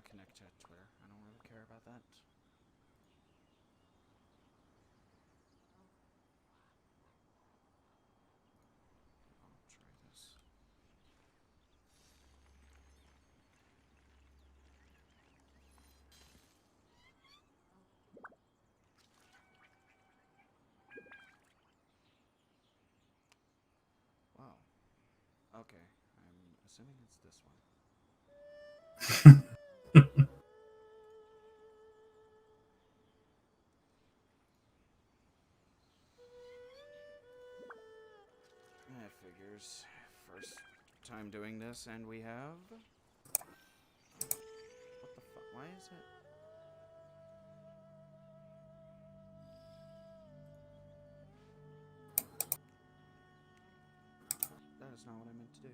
connect to Twitter. I don't really care about that. I'll try this. Wow. Okay. I'm assuming it's this one. That figures. First time doing this, and we have... What the fuck? Why is it... That is not what I meant to do.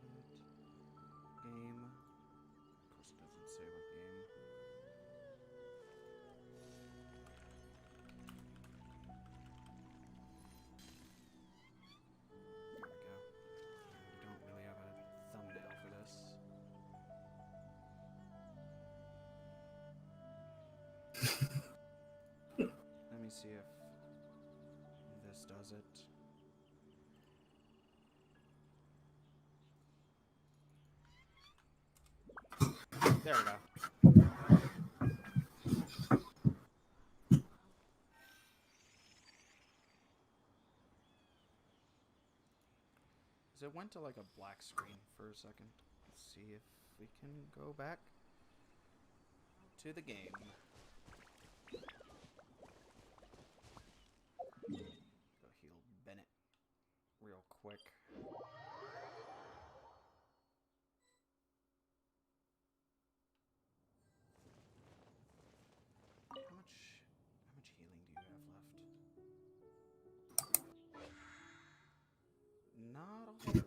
Edit. Game. Of course it doesn't say what game. There we go. We don't really have a thumbnail for this. Let me see if this does it. There we go. So it went to like a black screen for a second. Let's see if we can go back to the game. Go heal Bennett real quick. How much healing do you have left? Not a whole.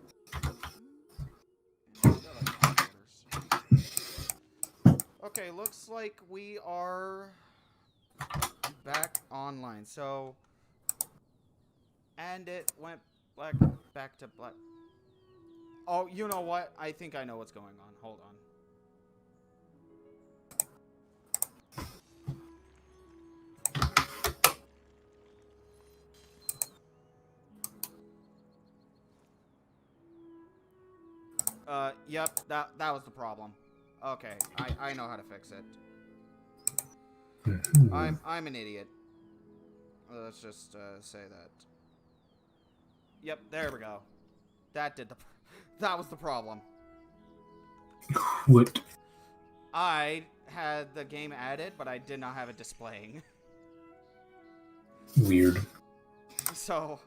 Okay, looks like we are back online. So, and it went back to black. Oh, you know what? I think I know what's going on. Hold on. Yep, that was the problem. Okay, I know how to fix it. I'm an idiot. Let's just say that. Yep, there we go. That was the problem. What? I had the game added, but I did not have it displaying. Weird. So,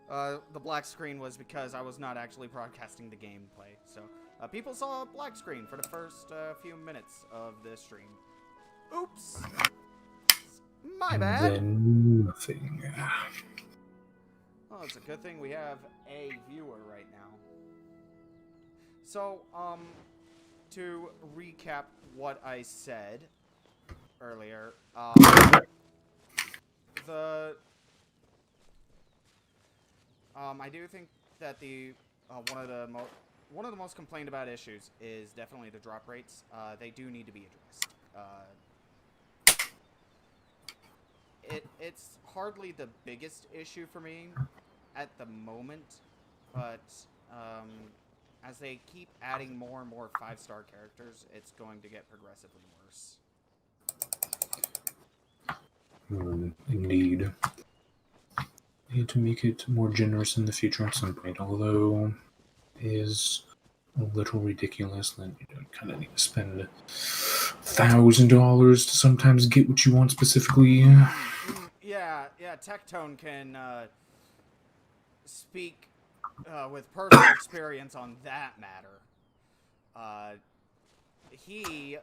the black screen was because I was not actually broadcasting the gameplay. So, people saw a black screen for the first few minutes of this stream. Oops! My bad! Then nothing. Well, it's a good thing we have a viewer right now. So, to recap what I said earlier, I do think that the one of the most complained about issues is definitely the drop rates. They do need to be addressed. It's hardly the biggest issue for me at the moment, but as they keep adding more and more 5-star characters, it's going to get progressively worse. Indeed. Need to make it more generous in the future at some point, although it is a little ridiculous that you kind of need to spend $1,000 to sometimes get what you want specifically. Yeah, Tectone can speak with personal experience on that matter. He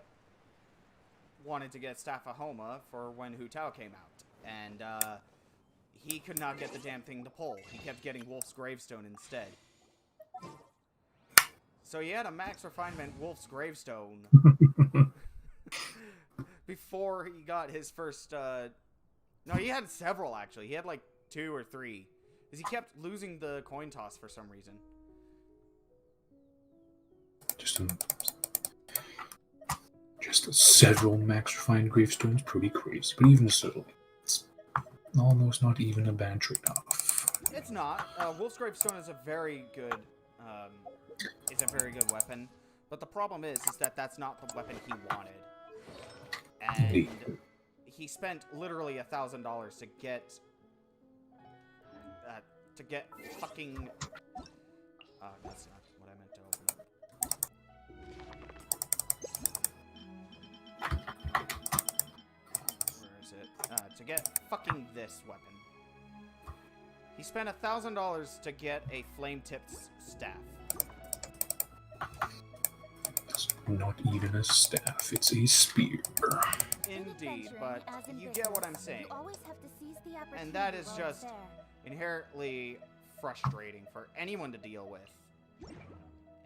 wanted to get Staphahoma for when Hu Tao came out, and he could not get the damn thing to pull. He kept getting Wolf's Gravestone instead. So he had a max refinement Wolf's Gravestone before he got his first... No, he had several, actually. He had like 2 or 3 is he kept losing the coin toss for some reason. Just several max refined gravestones, pretty crazy. But even so, it's almost not even a bad trade-off. It's not. Wolf's Gravestone is a very good weapon. But the problem is that that's not the weapon he wanted. And he spent literally $1,000 to get fucking. That's not what I meant to open up. Where is it? To get fucking this weapon. He spent $1,000 to get a flame-tipped staff. It's not even a staff, it's a spear. Indeed, but you get what I'm saying. And that is just inherently frustrating for anyone to deal with.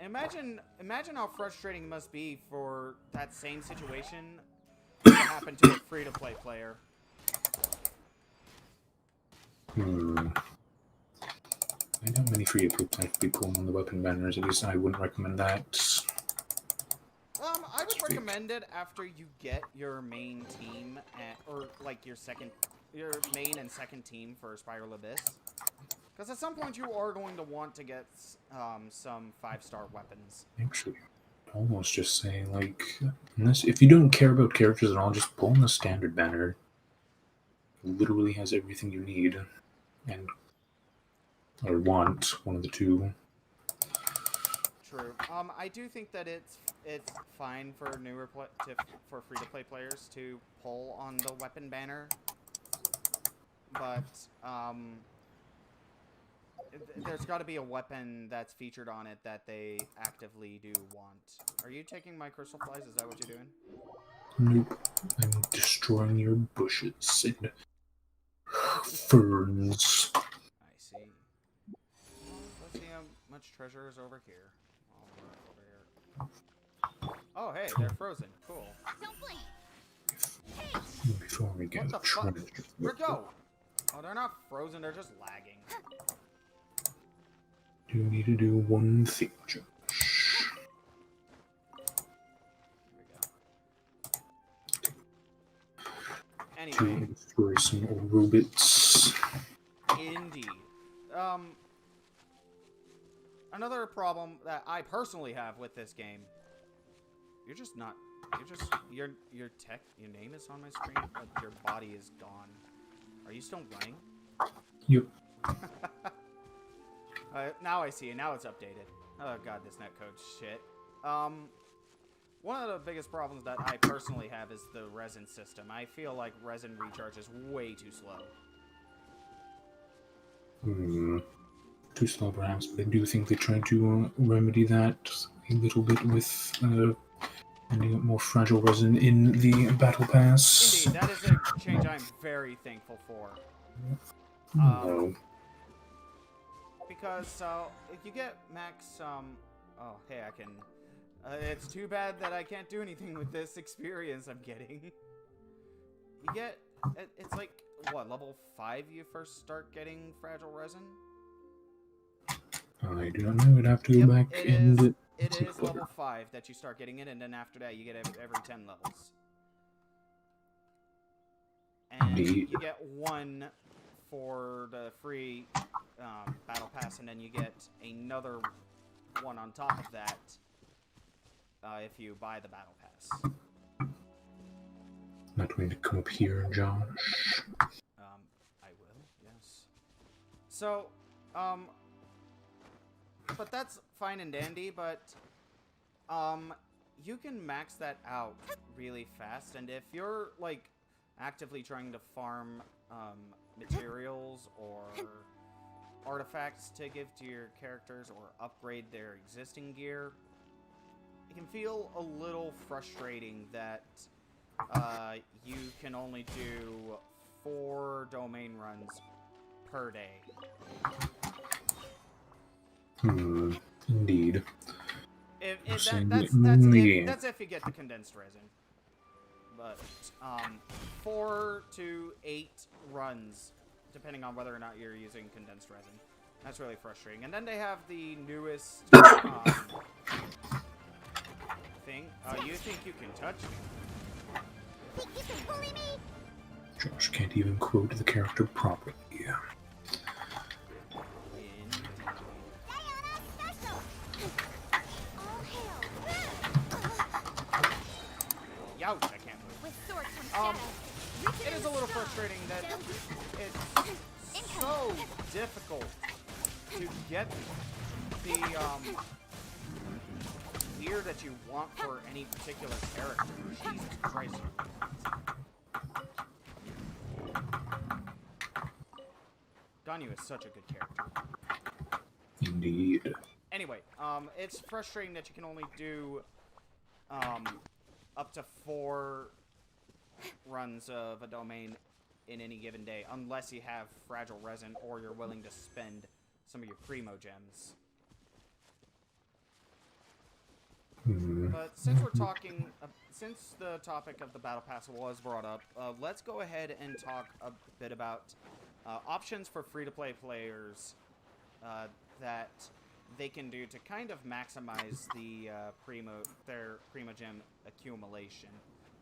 Imagine how frustrating it must be for that same situation to happen to a free-to-play player. I know many free-to-play people on the weapon banners, at least I wouldn't recommend that. I would recommend it after you get your main team, or like your main and second team for Spiral Abyss. Because at some point you are going to want to get some 5-star weapons. Actually, almost just say, like, if you don't care about characters at all, just pull in the standard banner. It literally has everything you need. Or want, one of the two. True. I do think that it's fine for for free-to-play players to pull on the weapon banner, but there's got to be a weapon that's featured on it that they actively do want. Are you taking my crystal flies? Is that what you're doing? Nope. I'm destroying your bushes and ferns. I see. Well, let's see how much treasure is over here. Oh, hey, they're frozen. Cool. Before we get what the fuck? Where'd go? Oh, they're not frozen. They're just lagging. You need to do one thing, Josh. Here we go. Anyway. For some robots. Indeed. Another problem that I personally have with this game. Your name is on my screen, but your body is gone. Are you still running? Yep. Now I see it. Now it's updated. Oh god, this netcode shit. One of the biggest problems that I personally have is the resin system. I feel like resin recharge is way too slow. Too slow perhaps, but I do think they tried to remedy that a little bit with ending up more fragile resin in the battle pass. Indeed, that is a change I'm very thankful for. No. Because if you get max, oh hey, I can. It's too bad that I can't do anything with this experience I'm getting. You get, it's like what, level 5 you first start getting fragile resin? I do not know. I'd have to go back and... It is level 5 that you start getting it, and then after that you get it every 10 levels. And you get 1 for the free battle pass, and then you get another 1 on top of that if you buy the battle pass. Not going to come up here, Josh. I will, yes. So, but that's fine and dandy, but you can max that out really fast, and if you're like actively trying to farm materials or artifacts to give to your characters or upgrade their existing gear, it can feel a little frustrating that you can only do 4 domain runs per day. Indeed. That's if you get the condensed resin. But 4 to 8 runs depending on whether or not you're using condensed resin. That's really frustrating. And then they have the newest thing. You think you can touch me? Think you can bully me? Josh can't even quote the character properly. Diana special! All hail! Youch, I can't move. With swords from shadow. It is a little frustrating that it's so difficult to get the gear that you want for any particular character. Jesus Christ. Ganyu is such a good character. Indeed. Anyway, it's frustrating that you can only do up to 4 runs of a domain in any given day, unless you have fragile resin or you're willing to spend some of your primo gems. But since we're talking, since the topic of the Battle Pass was brought up, let's go ahead and talk a bit about options for free-to-play players that they can do to kind of maximize their primo gem accumulation,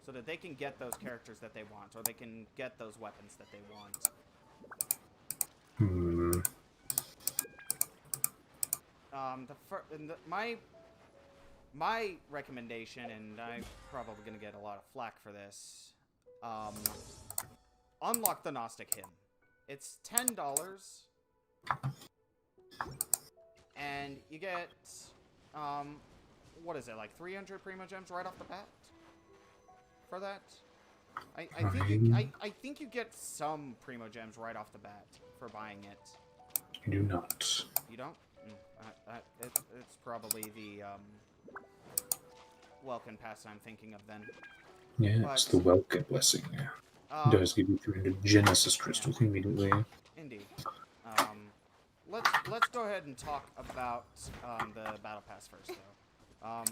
so that they can get those characters that they want, or they can get those weapons that they want. My recommendation, and I'm probably going to get a lot of flack for this, unlock the Gnostic Hymn. It's $10, and you get, what is it, like 300 primo gems right off the bat for that? I think you get some primo gems right off the bat for buying it. I do not. You don't? It's probably the Welkin pass I'm thinking of then. Yeah, it's the Welkin blessing. It does give you 300 Genesis crystals immediately. Indeed. Let's go ahead and talk about the Battle Pass first, though.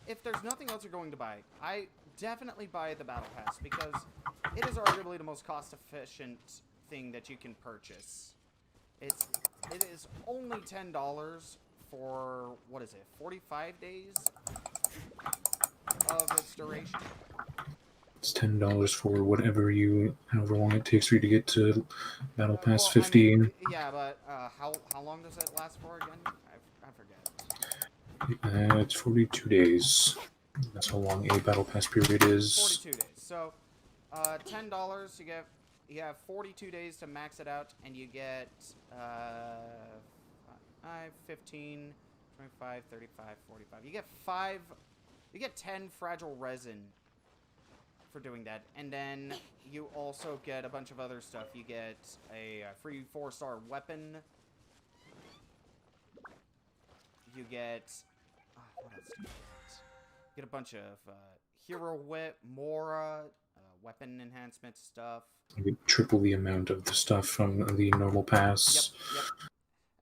If there's nothing else you're going to buy, I definitely buy the Battle Pass, because it is arguably the most cost-efficient thing that you can purchase. It is only $10 for, what is it, 45 days of its duration? It's $10 for however long it takes for you to get to Battle Pass 50. I mean, yeah, but how long does it last for again? I forget. It's 42 days. That's how long a Battle Pass period is. 42 days. So, $10, you have 42 days to max it out, and you get 15, 25, 35, 45. You get 10 fragile resin for doing that, and then you also get a bunch of other stuff. You get a free 4-star weapon. You get what else do you get? You get a bunch of hero whip, Mora, weapon enhancement stuff. You get triple the amount of the stuff from the normal pass. Yep.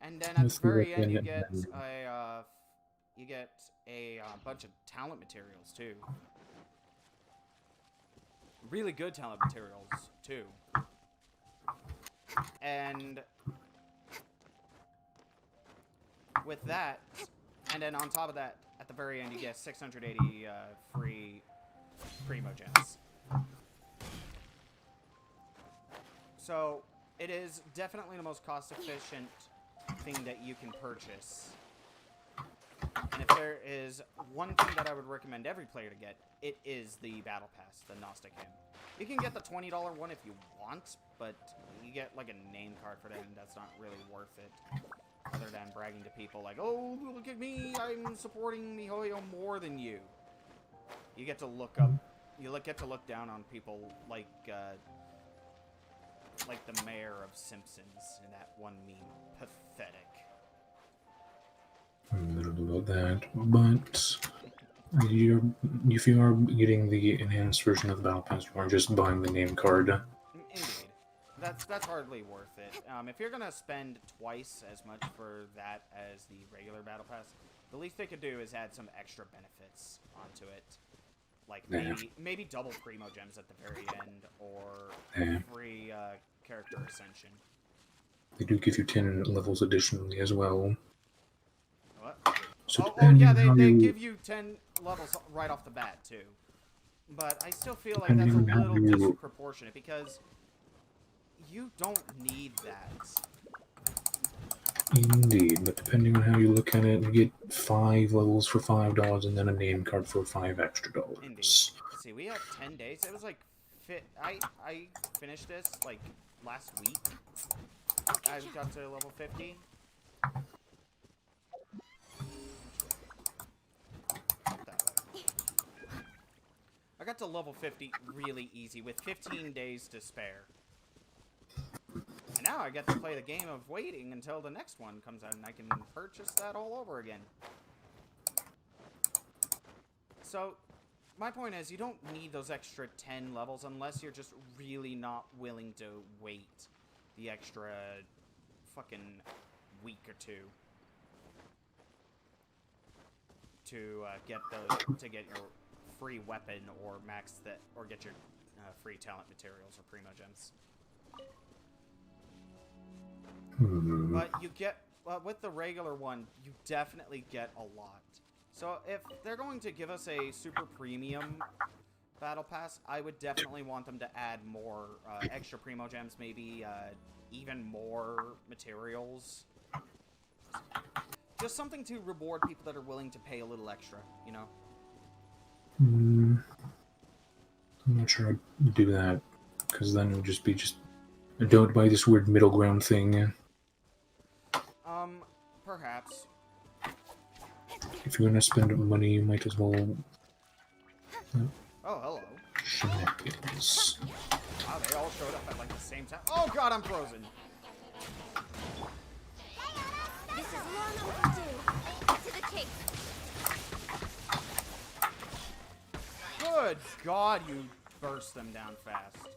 And then at the very end, you get a bunch of talent materials too. Really good talent materials too. And with that, and then on top of that, at the very end, you get 680 free primo gems. So it is definitely the most cost-efficient thing that you can purchase. And if there is one thing that I would recommend every player to get, it is the Battle Pass, the Gnostic Hymn. You can get the $20 one if you want, but you get like a name card for that, and that's not really worth it. Other than bragging to people like, oh, look at me, I'm supporting Mihoyo more than you. You get to look up, you get to look down on people like the mayor of Simpsons in that one meme. Pathetic. I don't know about that, but if you are getting the enhanced version of the Battle Pass, you are just buying the name card. Indeed. That's hardly worth it. If you're gonna spend twice as much for that as the regular Battle Pass, the least they could do is add some extra benefits onto it. Like maybe double primo gems at the very end, or free character ascension. They do give you 10 levels additionally as well. What? So Oh depending yeah, on how they you, give you 10 levels right off the bat, too. But I still feel like that's depending a on how little you, disproportionate, because you don't need that. indeed, but depending on how you look at it, you get 5 levels for $5 and then a name card for $5 extra. Indeed. Let's see, we have 10 days. It was like, I finished this, like, last week. I got to level 50. That way. I got to level 50 really easy with 15 days to spare. And now I get to play the game of waiting until the next one comes out and I can purchase that all over again. So, my point is, you don't need those extra 10 levels unless you're just really not willing to wait the extra fucking week or two to get your free weapon or get your free talent materials or primo gems. But you get with the regular one, you definitely get a lot. So if they're going to give us a super premium battle pass, I would definitely want them to add more extra primo gems, maybe even more materials. Just something to reward people that are willing to pay a little extra, you know? I'm not sure I'd do that, because then it would just be don't buy this weird middle ground thing. Perhaps. If you're gonna spend money, you might as well. Oh, hello. Shenanigans. Wow, they all showed up at like the same time. Oh god, I'm frozen. This is long overdue. To the chase. Good god, you burst them down fast.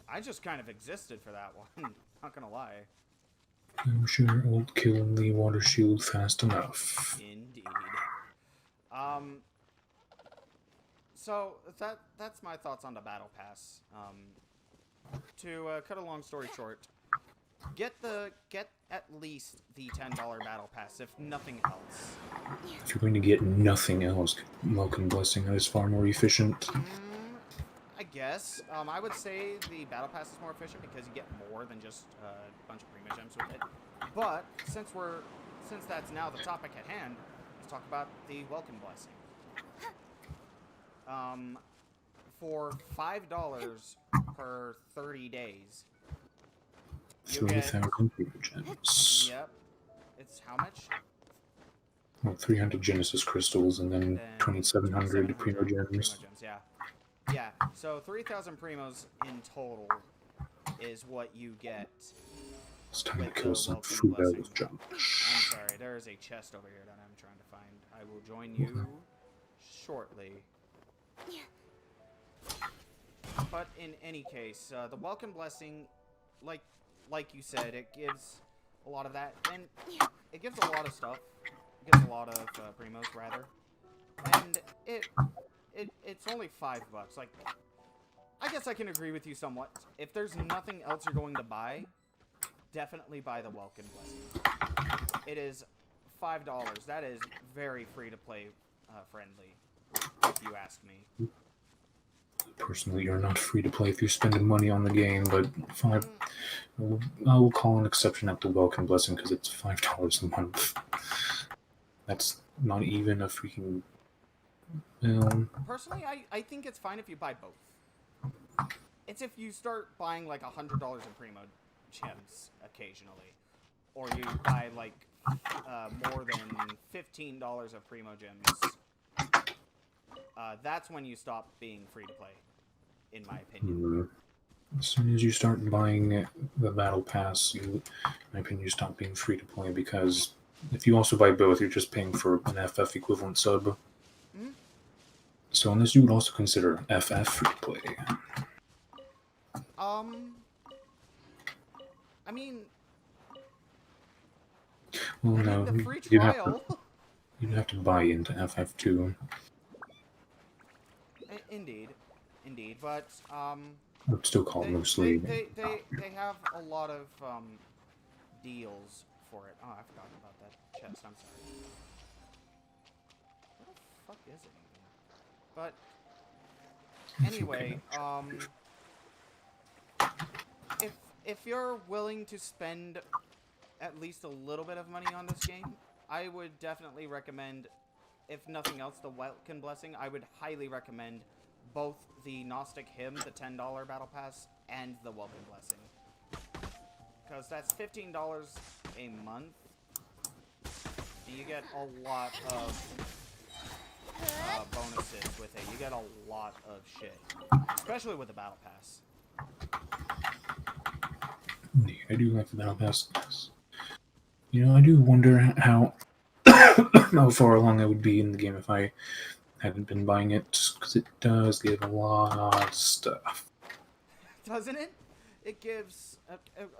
I just kind of existed for that one. Not gonna lie. I'm sure it won't kill the water shield fast enough. Indeed. So that's my thoughts on the battle pass. To cut a long story short, get at least the $10 battle pass, if nothing else. If you're going to get nothing else, Welcome Blessing is far more efficient. I guess. I would say the battle pass is more efficient because you get more than just a bunch of primo gems with it. But since that's now the topic at hand, let's talk about the Welcome Blessing. For $5 per 30 days, you get 3,000 primo gems. Yep. It's how much? Well, 300 Genesis crystals and then 2,700 primo gems. Yeah. Yeah, so 3,000 primos in total is what you get. It's time to with kill the some Welcome food Blessing. out of junk. I'm sorry, there is a chest over here that I'm trying to find. I will join you shortly. But in any case, the Welcome Blessing, like you said, it gives a lot of that, and it gives a lot of stuff. It gives a lot of primos, rather. And it's only $5. Like, I guess I can agree with you somewhat. If there's nothing else you're going to buy, definitely buy the Welcome Blessing. It is $5. That is very free-to-play friendly, if you ask me. Personally, you're not free to play if you're spending money on the game, but I will call an exception at the Welcome Blessing because it's $5 a month. That's not even a freaking. Personally, I think it's fine if you buy both. It's if you start buying like $100 in primo gems occasionally, or you buy like more than $15 of primo gems. That's when you stop being free to play, in my opinion. As soon as you start buying the battle pass, in my opinion, you stop being free to play, because if you also buy both, you're just paying for an FF equivalent sub. So unless you would also consider FF free to play. I mean, Well, I no, mean the free you'd trial. have to buy into FF too. Indeed, but I would still call it mostly. They have a lot of deals for it. Oh, I forgot about that chest. I'm sorry. What the fuck is it even? But anyway, if you're willing to spend at least a little bit of money on this game, I would definitely recommend, if nothing else, the Welkin Blessing. I would highly recommend both the Gnostic Hymn, the $10 Battle Pass, and the Welkin Blessing. Because that's $15 a month. And you get a lot of bonuses with it. You get a lot of shit. Especially with the Battle Pass. Indeed, I do like the Battle Pass. You know, I do wonder how how far along I would be in the game if I hadn't been buying it, because it does give a lot of stuff. Doesn't it? It gives...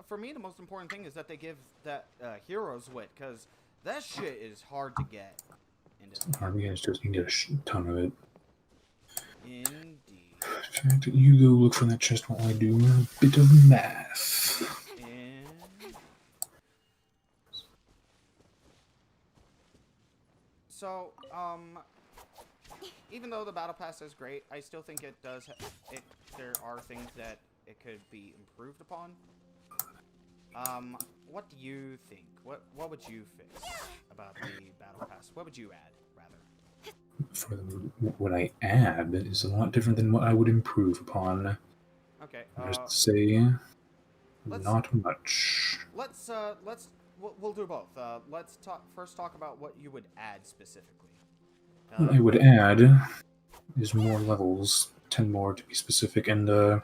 for me, the most important thing is that they give that Hero's Wit, because that shit is hard to get. Hard to get, it's just you can get a ton of it. Indeed. In fact, you go look for that chest while I do a bit of math. So, even though the Battle Pass is great, I still think it does... there are things that it could be improved upon. What do you think? What would you fix about the Battle Pass? What would you add, rather? For what I add is a lot different than what I would improve upon. Okay. Just to say, not much. We'll do both. Let's first talk about what you would add specifically. What I would add is more levels, 10 more to be specific, and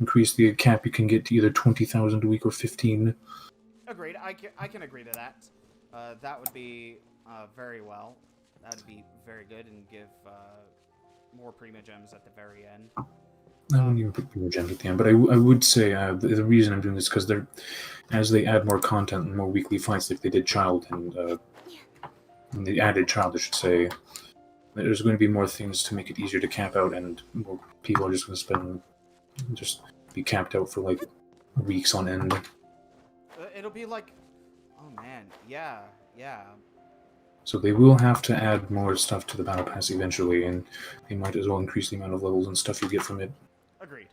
increase the cap you can get to either 20,000 a week or 15. Agreed. I can agree to that. That would be very well. That would be very good and give more Prima Gems at the very end. I wouldn't even put Prima Gems at the end, but I would say the reason I'm doing this is because as they add more content and more weekly fights, like they did Child and they added Child, I should say, there's going to be more things to make it easier to cap out, and more people are just going to be capped out for like weeks on end. It'll be like, oh man, yeah. So they will have to add more stuff to the Battle Pass eventually, and they might as well increase the amount of levels and stuff you get from it. Agreed.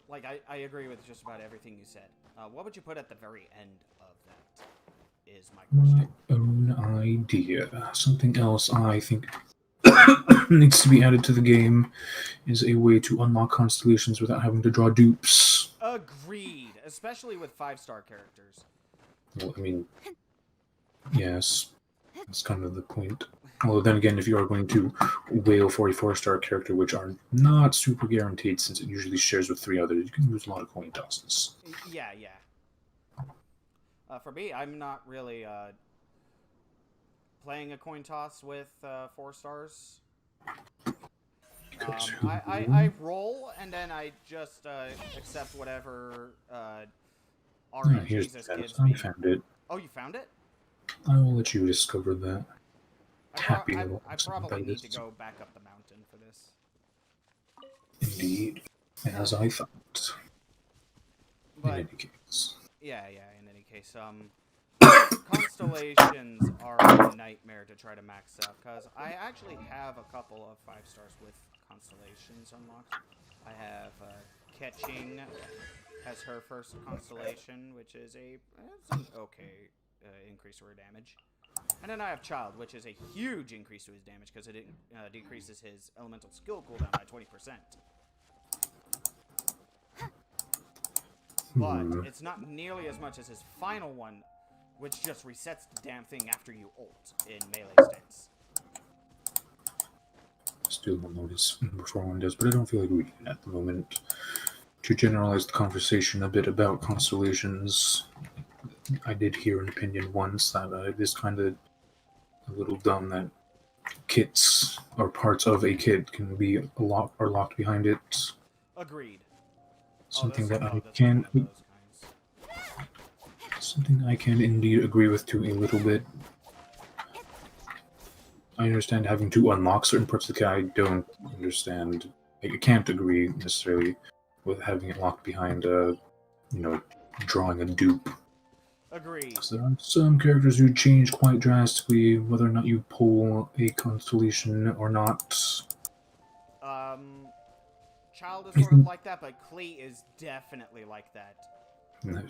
Like, I agree with just about everything you said. What would you put at the very end of that, is my question. My own idea. Something else I think needs to be added to the game is a way to unlock constellations without having to draw dupes. Agreed. Especially with 5-star characters. Well, I mean, yes. That's kind of the point. Although then again, if you are going to whale for a 4-star character, which are not super guaranteed since it usually shares with 3 others, you can use a lot of coin tosses. Yeah. For me, I'm not really playing a coin toss with 4 stars. I roll, and then I just accept whatever RNG Jesus gives me. I found it. Oh, you found it? I will let you discover that. I probably need to go back up the mountain for this. Indeed. As I thought. But, in any case. Yeah, in any case. Constellations are a nightmare to try to max out, because I actually have a couple of 5 stars with constellations unlocked. I have Ketching has her first constellation, which is an okay increase to her damage. And then I have Child, which is a huge increase to his damage because it decreases his elemental skill cooldown by 20%. But it's not nearly as much as his final one, which just resets the damn thing after you ult in melee stance. Still will notice before one does, but I don't feel like reading it at the moment. To generalize the conversation a bit about constellations, I did hear an opinion once that it is kind of a little dumb that kits or parts of a kit can be locked behind it. Agreed. Something that I can indeed agree with to a little bit. I understand having to unlock certain parts of the kit. I don't understand. I can't agree necessarily with having it locked behind drawing a dupe. Agree. 'Cause there are some characters who change quite drastically, whether or not you pull a constellation or not. Child is sort of like that, but Klee is definitely like that.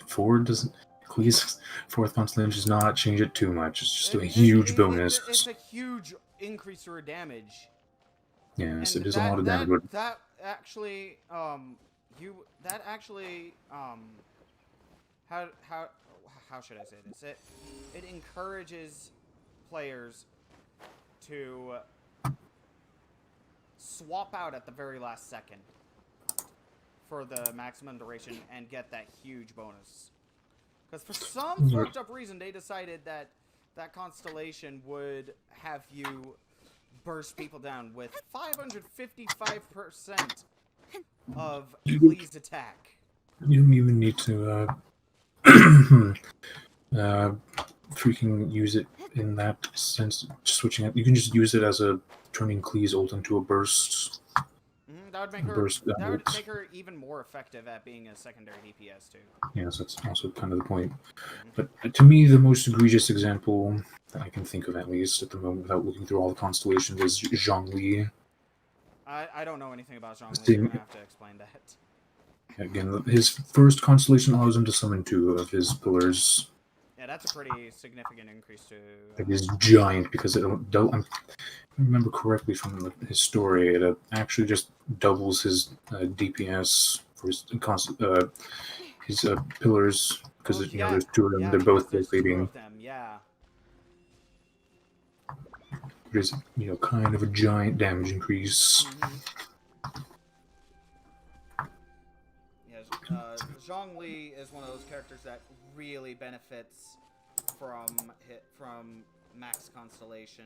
Ford doesn't. Clee's fourth constellation does not change it too much. It's just a It- huge it- bonus. It's a huge increase to her damage. Yes, And it is a lot of damage, but that actually, that actually, how should I say this? It encourages players to swap out at the very last second for the maximum duration and get that huge bonus. Because for some fucked up reason, they decided that that constellation would have you burst people down with 555% of Klee's attack. you don't even need to freaking use it in that sense. Switching it, you can just use it as a turning Klee's ult into a burst. That would make her. Burst That would ult. make her even more effective at being a secondary DPS too. Yes, that's also kind of the point. But to me, the most egregious example that I can think of, at least at the moment, without looking through all the constellations, is Zhongli. I don't know anything about Zhongli. See- You're gonna have to explain that. Again, his first constellation allows him to summon 2 of his pillars. Yeah, that's a pretty significant increase to. It is giant because I remember correctly from his story. It actually just doubles his DPS for his pillars because Oh, there's 2 of them. They're both because there's 2 rotating. of them. Yeah. There's kind of a giant damage increase. Yes, Zhongli is one of those characters that really benefits from max constellation.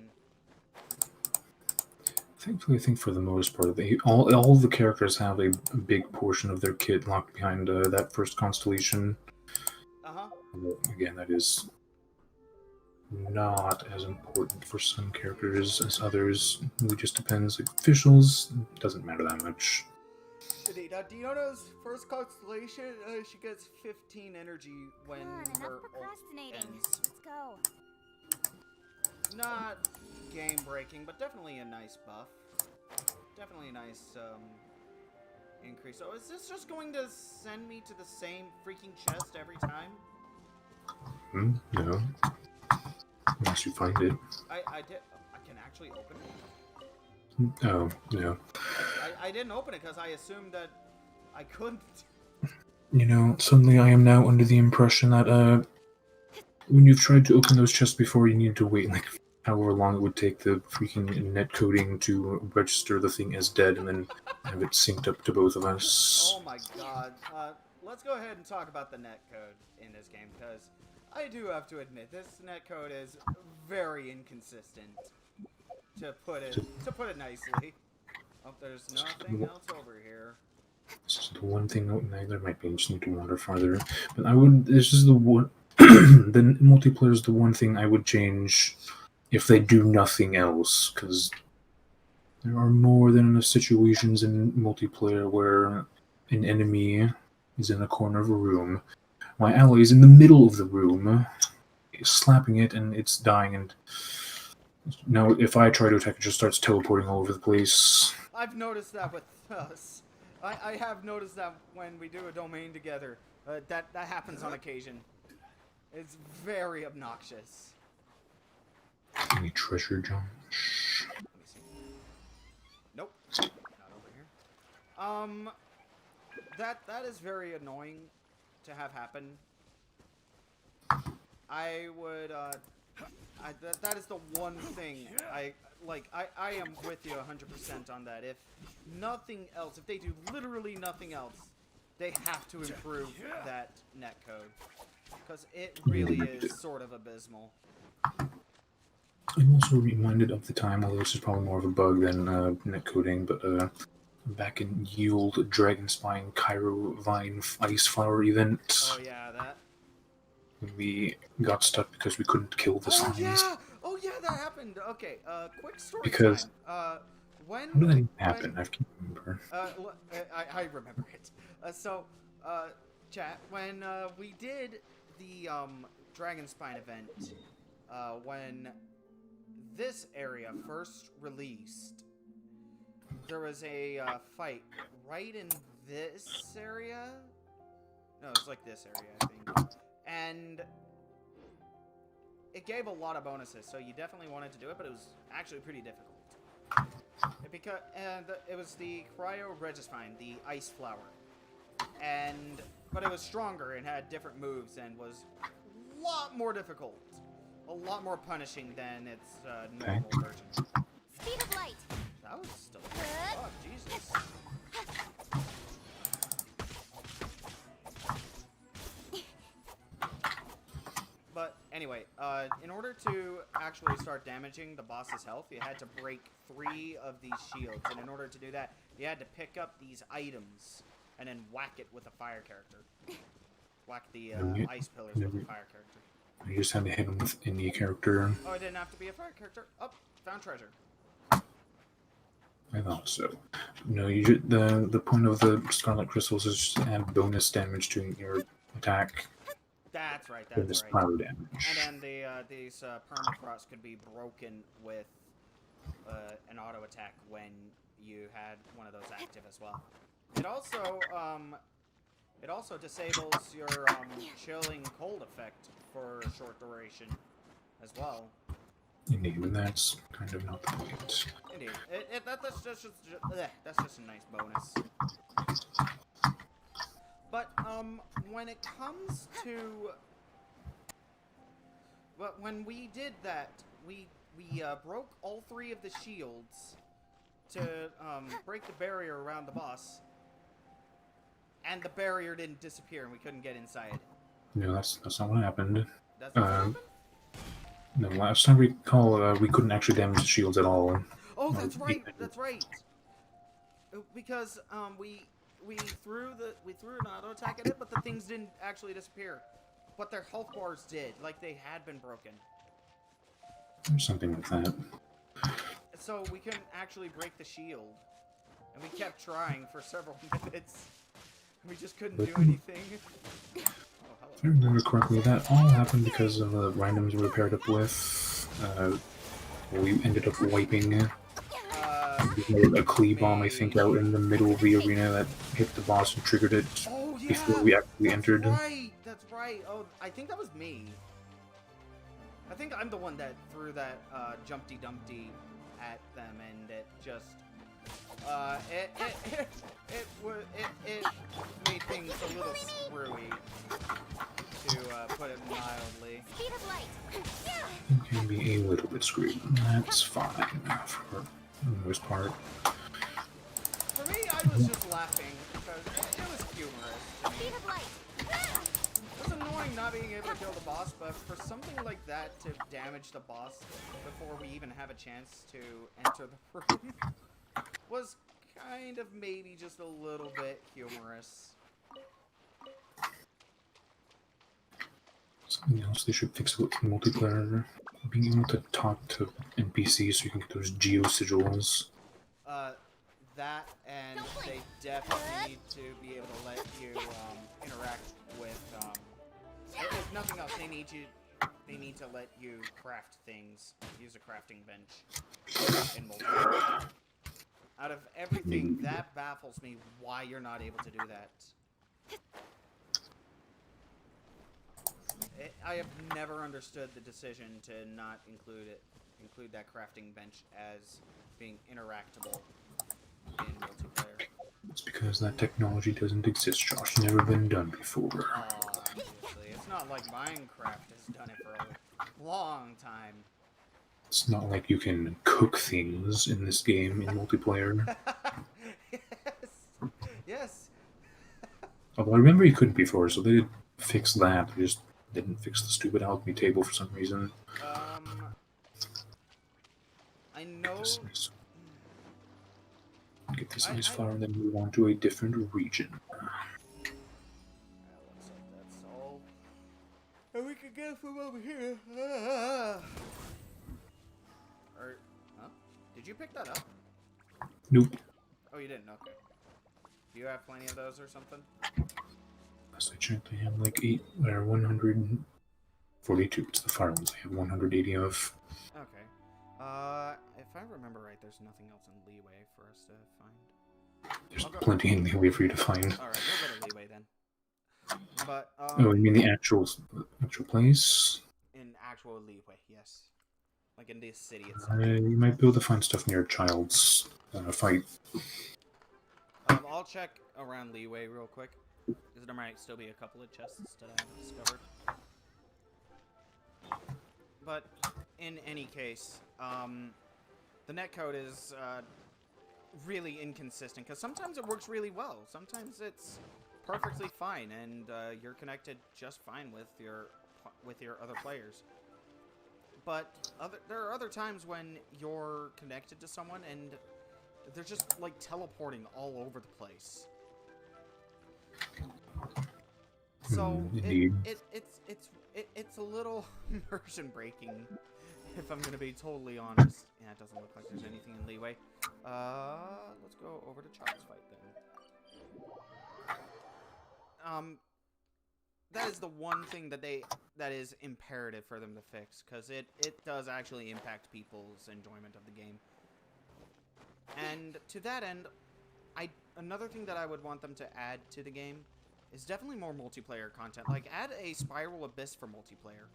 Thankfully, I think for the most part, all the characters have a big portion of their kit locked behind that first constellation. Again, that is not as important for some characters as others. It really just depends. Like officials, doesn't matter that much. Diona's first constellation, she gets 15 energy when Come on, her enough ult procrastinating. ends. Let's go. Not game breaking, but definitely a nice buff. Definitely a nice increase. So is this just going to send me to the same freaking chest every time? No. Unless you find it. I can actually open it. Oh, no. I didn't open it because I assumed that I couldn't. Suddenly I am now under the impression that when you've tried to open those chests before, you need to wait like however long it would take the freaking net coding to register the thing as dead and then have it synced up to both of us. Oh my god. Let's go ahead and talk about the net code in this game because I do have to admit this net code is very inconsistent. To put it nicely. Oh, there's nothing else over here. This is the one thing. There might be. I just need to wander farther. But this is the one. The multiplayer is the one thing I would change if they do nothing else, because there are more than enough situations in multiplayer where an enemy is in a corner of a room, my ally is in the middle of the room, slapping it, and it's dying. And now, if I try to attack, it just starts teleporting all over the place. I've noticed that with us. I have noticed that when we do a domain together, that happens on occasion. It's very obnoxious. Any treasure, John? Shh. Let me see. Nope, not over here. That is very annoying to have happen. I would that is the one thing I am with you 100% on that. If nothing else, if they do literally nothing else, they have to improve that netcode because it really is sort of abysmal. I'm also reminded of the time, although this is probably more of a bug than netcoding, but back in Yield Dragon Spine Cairo Vine Ice Flower event. Oh yeah, that. We got stuck because we couldn't kill the slimes. Oh yeah, that happened. Okay, quick story Because- time. When How did that even happen? I can't remember. I remember it. Chat, when we did the Dragon Spine event, when this area first released, there was a fight right in this area. No, it was like this area, I think. And it gave a lot of bonuses, so you definitely wanted to do it, but it was actually pretty difficult. It was the Cryo Regisfine, the Ice Flower. But it was stronger and had different moves and was a lot more difficult. A lot more punishing than its normal version. Speed of light. That was still oh, Jesus. But anyway, in order to actually start damaging the boss's health, you had to break 3 of these shields. And in order to do that, you had to pick up these items and then whack it with a fire character. Whack the ice pillars with a fire character. You just had to hit him with any character. Oh, it didn't have to be a fire character. Oh, found treasure. I thought so. No, you the point of the Scarlet Crystals is just to add bonus damage to your attack. That's right. With this pyro damage. And then these permafrost could be broken with an auto attack when you had one of those active as well. It also disables your chilling cold effect for a short duration as well. Indeed, and that's kind of not the point. Indeed, that's just a nice bonus. But when it comes to when we did that, we broke all 3 of the shields to break the barrier around the boss, and the barrier didn't disappear, and we couldn't get inside. No, that's not what happened. That's what happened? No, last time we recall, we couldn't actually damage the shields at all. Oh, that's right. That's right. Because we threw an auto attack at it, but the things didn't actually disappear. But their health bars did, like they had been broken. Or something like that. So we couldn't actually break the shield, and we kept trying for several minutes. We just couldn't do anything. If I remember correctly, that all happened because of the randoms we paired up with. We ended up wiping a Klee bomb, I think, out in the middle of the arena that hit the boss and triggered it before we actually entered. That's right. Oh, I think that was me. I think I'm the one that threw that Jumpty Dumpty at them, and it just it made things a little screwy, to put it mildly. Speed of light. It can be a little bit screwed. That's fine for the most part. For me, I was just laughing because it was humorous to me. Speed of light. It was annoying not being able to kill the boss, but for something like that to damage the boss before we even have a chance to enter the room was kind of maybe just a little bit humorous. Something else they should fix with multiplayer. Being able to talk to NPCs so you can get those geo sigils. That, and they definitely need to be able to let you interact with. If nothing else, they need to let you craft things. Use a crafting bench in multiplayer. Out of everything, that baffles me why you're not able to do that. I have never understood the decision to not include that crafting bench as being interactable in multiplayer. It's because that technology doesn't exist, Josh. Never been done before. Obviously. It's not like Minecraft has done it for a long time. It's not like you can cook things in this game in multiplayer. Yes. Although I remember you couldn't before, so they did fix that. They just didn't fix the stupid alchemy table for some reason. I know. Get this ice flower and then move on to a different region. Looks like that's all. And we can get from over here. Or, huh? Did you pick that up? Nope. Oh, you didn't. Okay. Do you have plenty of those or something? Last I checked, I have like 142. It's the fire ones I have 180 of. Okay. If I remember right, there's nothing else in leeway for us to find. There's I'll go- plenty in leeway for you to find. All right, we'll go to leeway then. But Oh, you mean the actual place? in actual leeway, yes. Like in the city itself. You might be able to find stuff near a child's fight. I'll check around leeway real quick, because there might still be a couple of chests that I haven't discovered. But in any case, the netcode is really inconsistent, because sometimes it works really well. Sometimes it's perfectly fine, and you're connected just fine with your other players. But there are other times when you're connected to someone and they're just like teleporting all over the place. So it's a little immersion breaking, if I'm gonna be totally honest. Yeah, it doesn't look like there's anything in leeway. Let's go over to Child's Fight then. That is the one thing that is imperative for them to fix, because it does actually impact people's enjoyment of the game. And to that end, another thing that I would want them to add to the game is definitely more multiplayer content. Like, add a Spiral Abyss for multiplayer.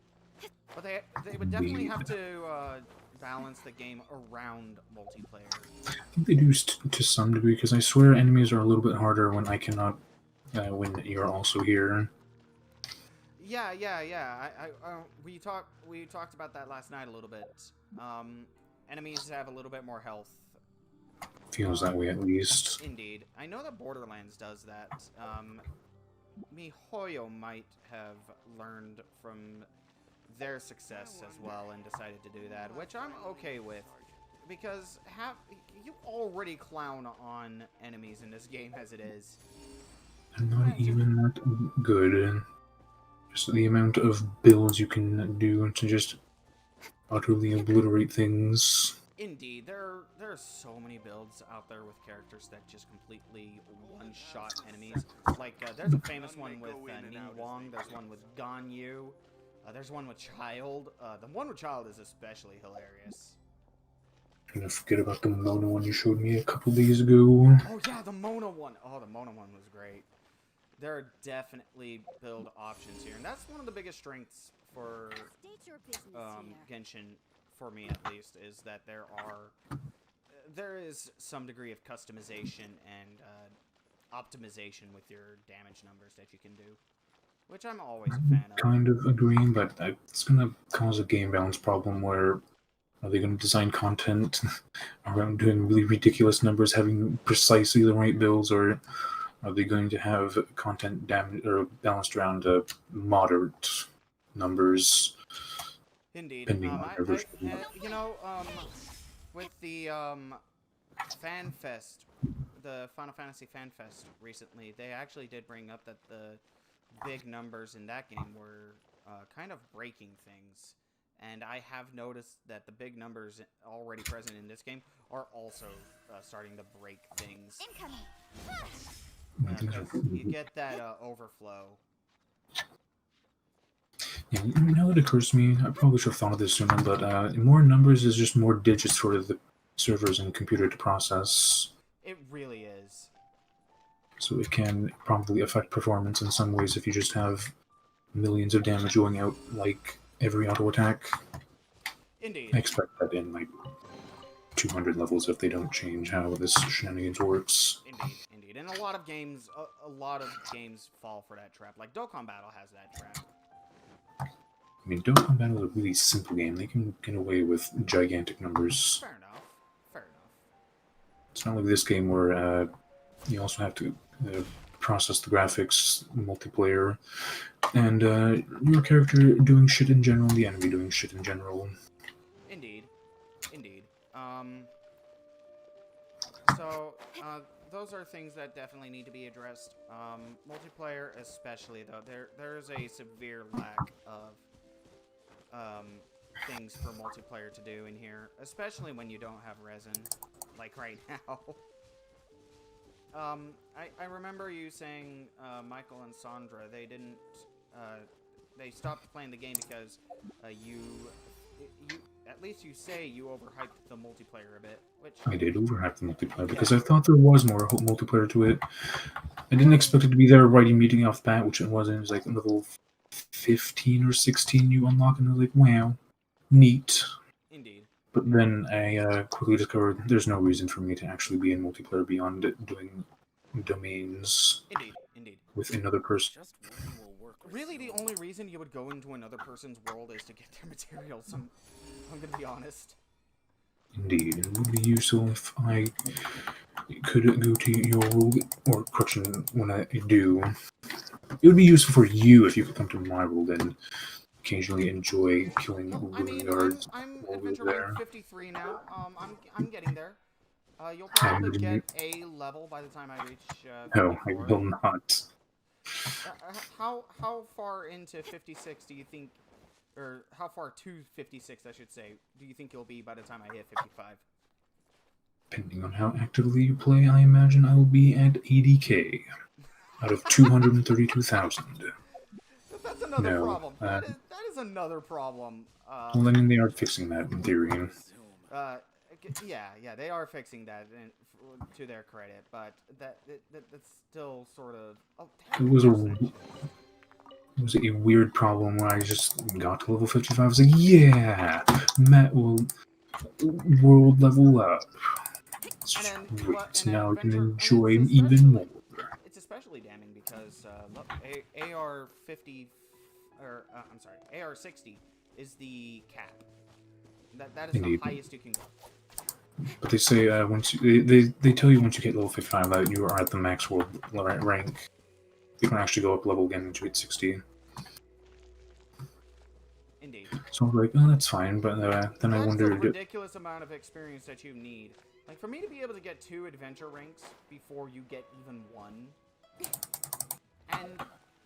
But they would definitely have to balance the game around multiplayer. I think they do to some degree, because I swear enemies are a little bit harder when I cannot, when you're also here. Yeah. We talked about that last night a little bit. Enemies have a little bit more health. Feels that way, at least. Indeed. I know that Borderlands does that. Mihoyo might have learned from their success as well and decided to do that, which I'm okay with. Because you already clown on enemies in this game as it is. They're not even that good. Just the amount of builds you can do to just utterly obliterate things. Indeed, there are so many builds out there with characters that just completely one-shot enemies. Like, there's a famous one with Ning Wong, there's one with Ganyu, there's one with Child. The one with Child is especially hilarious. I'm gonna forget about the Mona one you showed me a couple days ago. Oh yeah, the Mona one! Oh, the Mona one was great. There are definitely build options here, and that's one of the biggest strengths for Genshin, for me at least, is that there is some degree of customization and optimization with your damage numbers that you can do, which I'm always a fan of. Kind of agreeing, but it's gonna cause a game balance problem where are they going to design content around doing really ridiculous numbers, having precisely the right builds, or are they going to have content balanced around moderate numbers? Indeed. Depending on their version. With the Fan Fest, the Final Fantasy Fan Fest recently, they actually did bring up that the big numbers in that game were kind of breaking things. And I have noticed that the big numbers already present in this game are also starting to break things. Because you get that overflow. Yeah, now that it occurs to me, I probably should have thought of this sooner, but more numbers is just more digits for the servers and computer to process. It really is. So it can probably affect performance in some ways if you just have millions of damage going out like every auto attack. Indeed. I expect that in like 200 levels if they don't change how this shenanigans works. Indeed. And a lot of games fall for that trap. Like Dokkan Battle has that trap. I mean, Dokkan Battle is a really simple game. They can get away with gigantic numbers. Fair enough. It's not like this game where you also have to process the graphics, multiplayer, and your character doing shit in general, the enemy doing shit in general. Indeed. So, those are things that definitely need to be addressed. Multiplayer especially, though. There is a severe lack of things for multiplayer to do in here, especially when you don't have resin, like right now. I remember you saying, Michael and Sandra, they didn't, they stopped playing the game because, you, at least you say you overhyped the multiplayer a bit, which... I did overhype the multiplayer because I thought there was more multiplayer to it. I didn't expect it to be there right immediately off the bat, which it wasn't. It was like level 15 or 16 you unlock, and I was like, wow, neat. Indeed. But then I quickly discovered there's no reason for me to actually be in multiplayer beyond doing domains Indeed. with another person. Just one will work. Really, the only reason you would go into another person's world is to get their materials. I'm gonna be honest. Indeed, it would be useful if I could go to your world, or correction, when I do. It would be useful for you if you could come to my world and occasionally enjoy killing Well, I mean, guards I'm while we're adventure there. rank 53 now. I'm getting there. You'll probably get a level by the time I reach 54. No, I will not. How far into 56 do you think, or how far to 56, I should say, do you think you'll be by the time I hit 55? Depending on how actively you play, I imagine I will be at 80k out of 232,000. That's another No, problem. That is another problem. Well, I mean, they are fixing that in theory. Yeah, they are fixing that to their credit, but that's still sort of... Oh, It was a weird problem when I just got to level 55. I was like, yeah, Matt will world level up. Sweet, now I can enjoy him even more. It's especially damning because look, AR 50, or I'm sorry, AR 60 is the cap. That is Indeed. the highest you can go. But they say once they tell you once you get level 55 that you are at the max world rank. You can actually go up level again once you hit 60. Indeed. So I was like, oh, that's fine. But then I wondered. That's a ridiculous amount of experience that you need. Like, for me to be able to get 2 adventure ranks before you get even 1, and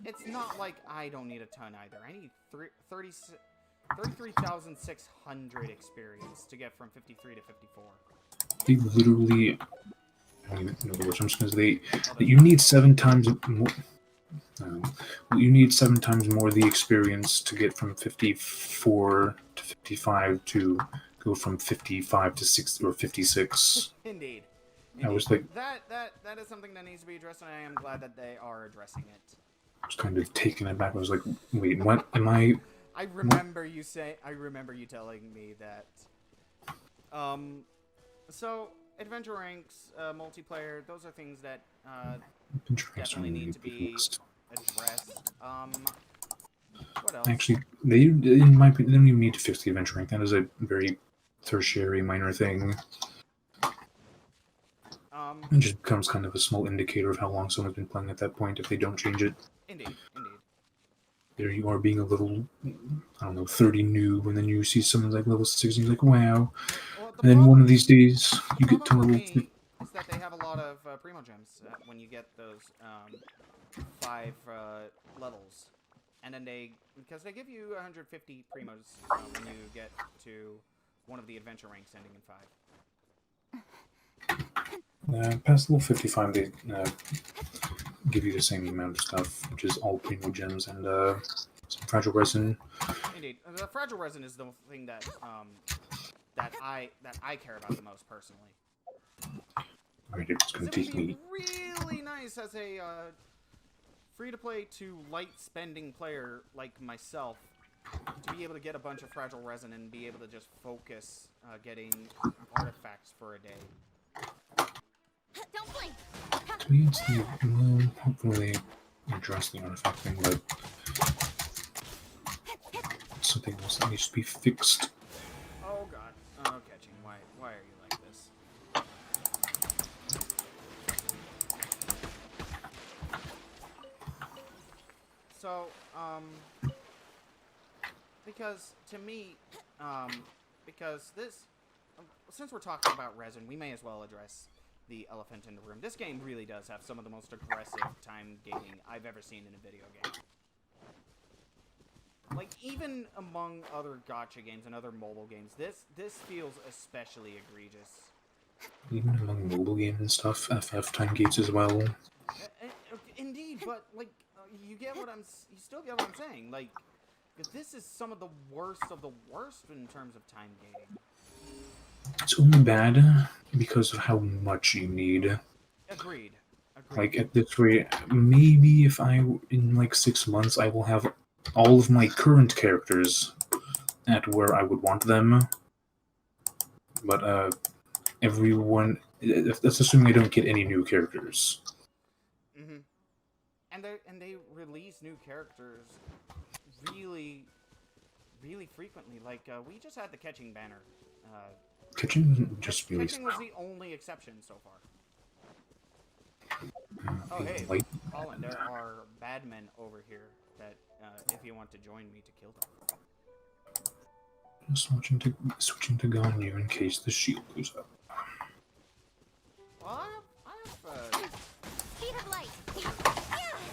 it's not like I don't need a ton either. I need 33,600 experience to get from 53 to 54. They literally, I don't even know which I'm just going to say, you need 7 times more. You need 7 times more the experience to get from 54 to 55 to go from 55 to 60 or 56. Indeed. I was like, that is something that needs to be addressed, and I am glad that they are addressing it. I was kind of taken aback. I was like, wait, what am I? I remember you telling me that. So adventure ranks, multiplayer, those are things that definitely need to be addressed. What else? Actually, in my opinion, they don't even need to fix the adventure rank. That is a very tertiary, minor thing. It just becomes kind of a small indicator of how long someone's been playing at that point if they don't change it. Indeed. There you are being a little, I don't know, 30 noob, and then you see someone like level 60, and you're like, wow. Well, And then one of these days, you get to level... is that they have a lot of primo gems when you get those 5 levels. And then because they give you 150 primos when you get to one of the adventure ranks ending in 5. Past level 55, they give you the same amount of stuff, which is all primo gems and some fragile resin. Indeed, the fragile resin is the thing that that I care about the most personally. Alright, it's going to It would take be me... really nice as a free-to-play to light-spending player like myself to be able to get a bunch of fragile resin and be able to just focus getting artifacts for a day. Don't blink. To me, it's the... Well, hopefully they address the artifact thing, but... It's something else that needs to be fixed. Oh god. Oh, catching. Why are you like this? So, because to me, because this, since we're talking about resin, we may as well address the elephant in the room. This game really does have some of the most aggressive time gating I've ever seen in a video game. Like, even among other gacha games and other mobile games, this feels especially egregious. Even among mobile games and stuff, FF time gates as well. Indeed, but like, you get what you still get what I'm saying. Like, this is some of the worst in terms of time gating. It's only bad because of how much you need. Agreed. Like, at this rate, maybe if in like 6 months, I will have all of my current characters at where I would want them. But, everyone, that's assuming I don't get any new characters. Mm-hmm. And they release new characters really, really frequently. Like, we just had the Catching banner. Catching just released. Catching was the only exception so far. Oh, hey, Like, Colin, there are bad men over here that, if you want to join me to kill them. just switching to Ganyu in case the shield goes up. Well, I have Speed of light.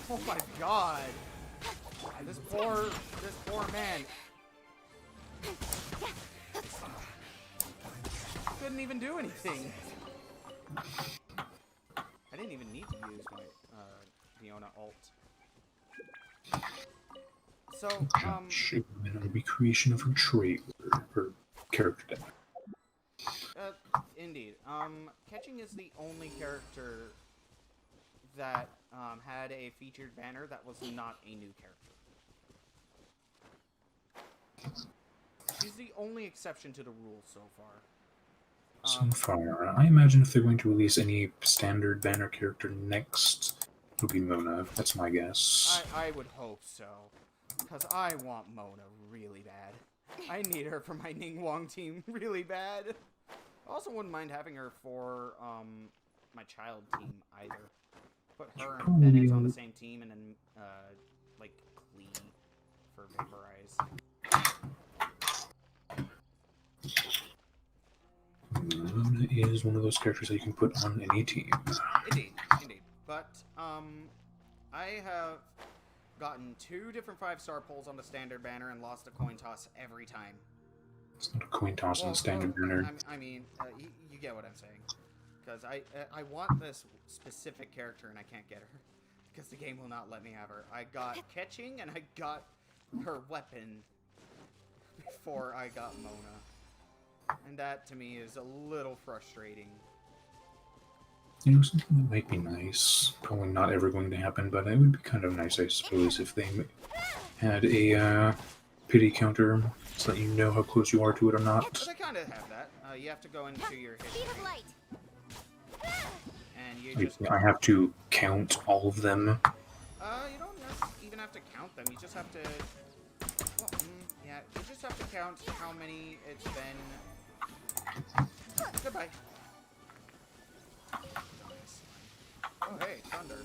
oh my god! This poor man. Couldn't even do anything. I didn't even need to use my Fiona ult. So, And a recreation of her trailer, her character deck. Indeed. Catching is the only character that had a featured banner that was not a new character. She's the only exception to the rule so far. So far, I imagine if they're going to release any standard banner character next, it'll be Mona. That's my guess. I would hope so. Because I want Mona really bad. I need her for my Ningguang team really bad. I also wouldn't mind having her for my child team either. Put her and Bennett on the same team and then like Klee for Vaporize. Mona is one of those characters that you can put on any team. Indeed. But I have gotten 2 different 5-star pulls on the standard banner and lost a coin toss every time. It's not a coin toss on the standard banner. I mean, you get what I'm saying. Because I want this specific character and I can't get her. Because the game will not let me have her. I got Catching and I got her weapon before I got Mona. And that, to me, is a little frustrating. You know, something that might be nice, probably not ever going to happen, but it would be kind of nice, I suppose, if they had a pity counter so that you know how close you are to it or not. But I kind of have that. You have to go into your history. Speed of light. And you just... I have to count all of them. You don't even have to count them. You just have to... Well, yeah, you just have to count how many it's been... Goodbye. Oh, hey, thunder.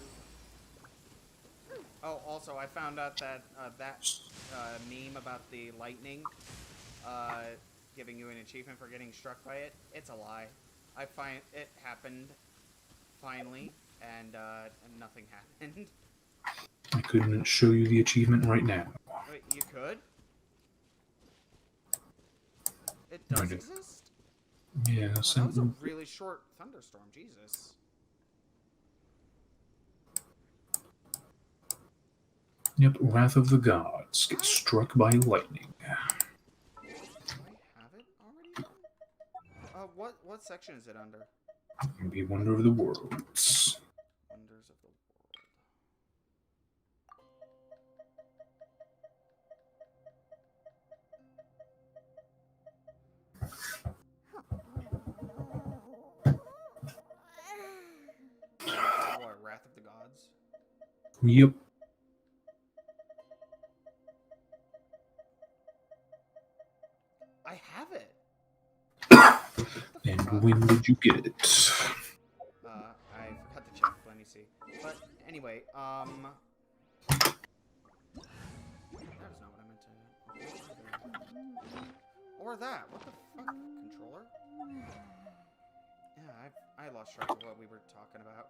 Oh, also, I found out that that meme about the lightning giving you an achievement for getting struck by it, it's a lie. I find it happened finally, and nothing happened. I couldn't show you the achievement right now. Wait, you could? It does exist? Yeah, Oh, so that was a really short thunderstorm, Jesus. Yep, Wrath of the Gods. Get struck by lightning. Do I have it already? What section is it under? Maybe Wonder of the Worlds. Wonders of the World. What, Wrath of the Gods? Yep. I have it! And when did you get it? I forgot to check, let me see. But, anyway, that is not what I meant to... Or that, what the fuck, controller? Yeah, I lost track of what we were talking about.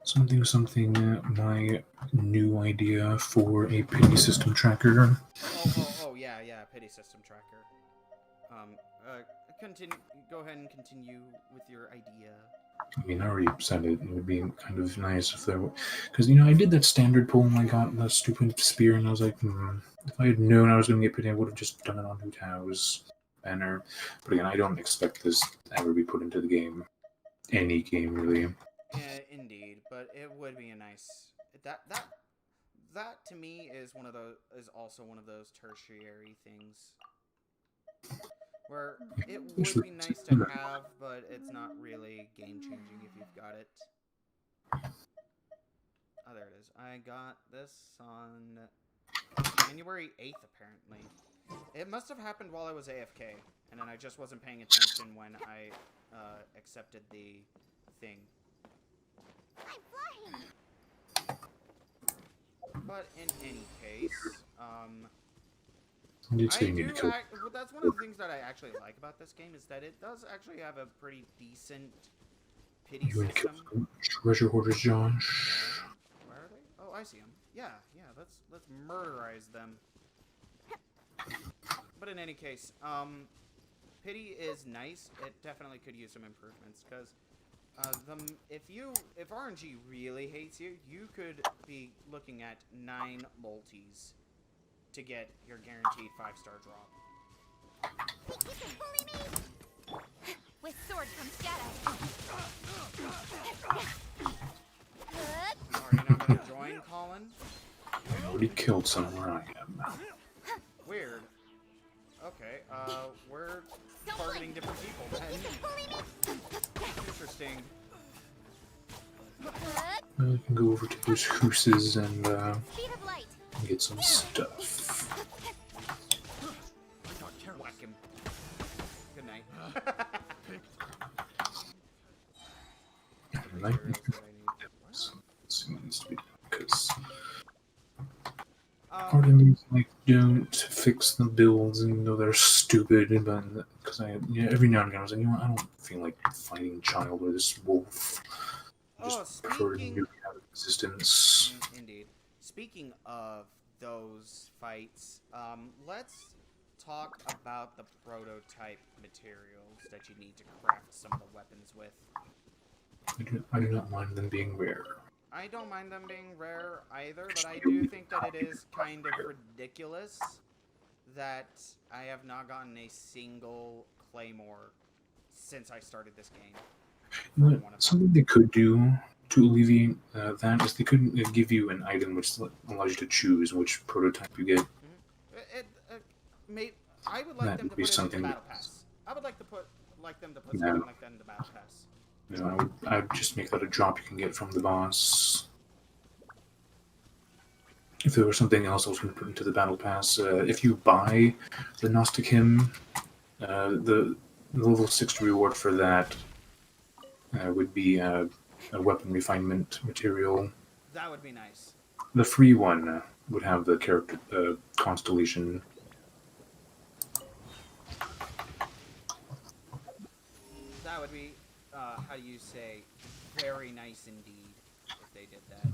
Something, my new idea for a pity system tracker. Oh, yeah, pity system tracker. Continue. Go ahead and continue with your idea. I mean, I already said it. It would be kind of nice if there were... Because, I did that standard poll and I got the stupid spear, and I was like, if I had known I was going to get pity, I would have just done it on Hu Tao's banner. But again, I don't expect this to ever be put into the game. Any game, really. Yeah, indeed, but it would be a nice... That to me is also one of those tertiary things where it would be nice to have, but it's not really game-changing if you've got it. Oh, there it is. I got this on January 8th, apparently. It must have happened while I was AFK, and then I just wasn't paying attention when I accepted the thing. I'm flying. But in any case, It's going to need to kill. that's one of the things that I actually like about this game is that it does actually have a pretty decent pity You want to kill system. some treasure hoarders, Josh? Where are they? Oh, I see them. Yeah. Let's murderize them. But in any case, pity is nice. It definitely could use some improvements because if RNG really hates you, you could be looking at 9 multis to get your guaranteed 5-star drop. With sword comes shadow. Are you not gonna join, Colin? I already killed someone where I am. Weird. Okay, we're targeting different people then. Interesting. I can go over to those hooses and Speed of light. get some stuff. Whack him. Good night. Seems to be because part of me is like, don't fix the builds, even though they're stupid. But because every now and again I was like, I don't feel like fighting child or this wolf. I just prefer to be out of existence. Indeed. Speaking of those fights, let's talk about the prototype materials that you need to craft some of the weapons with. I do not mind them being rare. I don't mind them being rare either, but I do think that it is kind of ridiculous that I have not gotten a single claymore since I started this game. Something they could do to alleviate that is they could give you an item which allows you to choose which prototype you get. I would like them to put it in the battle pass. I would like them to put something like that in the battle pass. I would just make that a drop you can get from the boss. If there was something else I was going to put into the battle pass, if you buy the Gnostic Hymn, the level 6 reward for that would be a weapon refinement material. That would be nice. The free one would have the character constellation. That would be, how do you say, very nice indeed if they did that.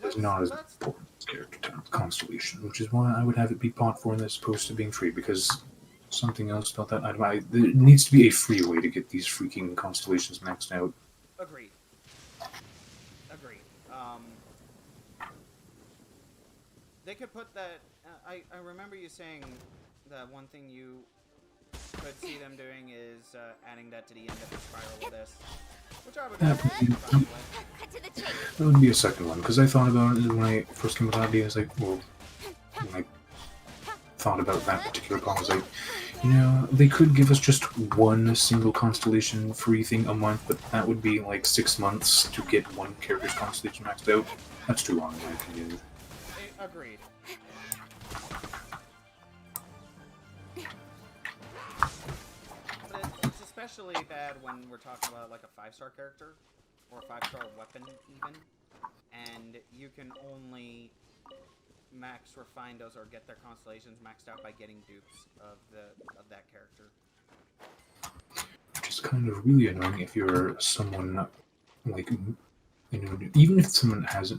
It's not as important as character constellation, which is why I would have it be bought for and as opposed to being free, because something else about that item. There needs to be a free way to get these freaking constellations maxed out. Agreed. They could put that... I remember you saying that one thing you could see them doing is adding that to the end of the spiral of this. Which I would that would be a second one, because I thought about it when I first came with that idea. I was like, well, when I thought about that particular problem, I was like, they could give us just one single constellation free thing a month, but that would be like 6 months to get one character's constellation maxed out. That's too long, in my opinion. Agreed. But it's especially bad when we're talking about like a 5-star character, or a 5-star weapon even, and you can only max refine those or get their constellations maxed out by getting dupes of that character. Which is kind of really annoying if you're someone like, even if someone has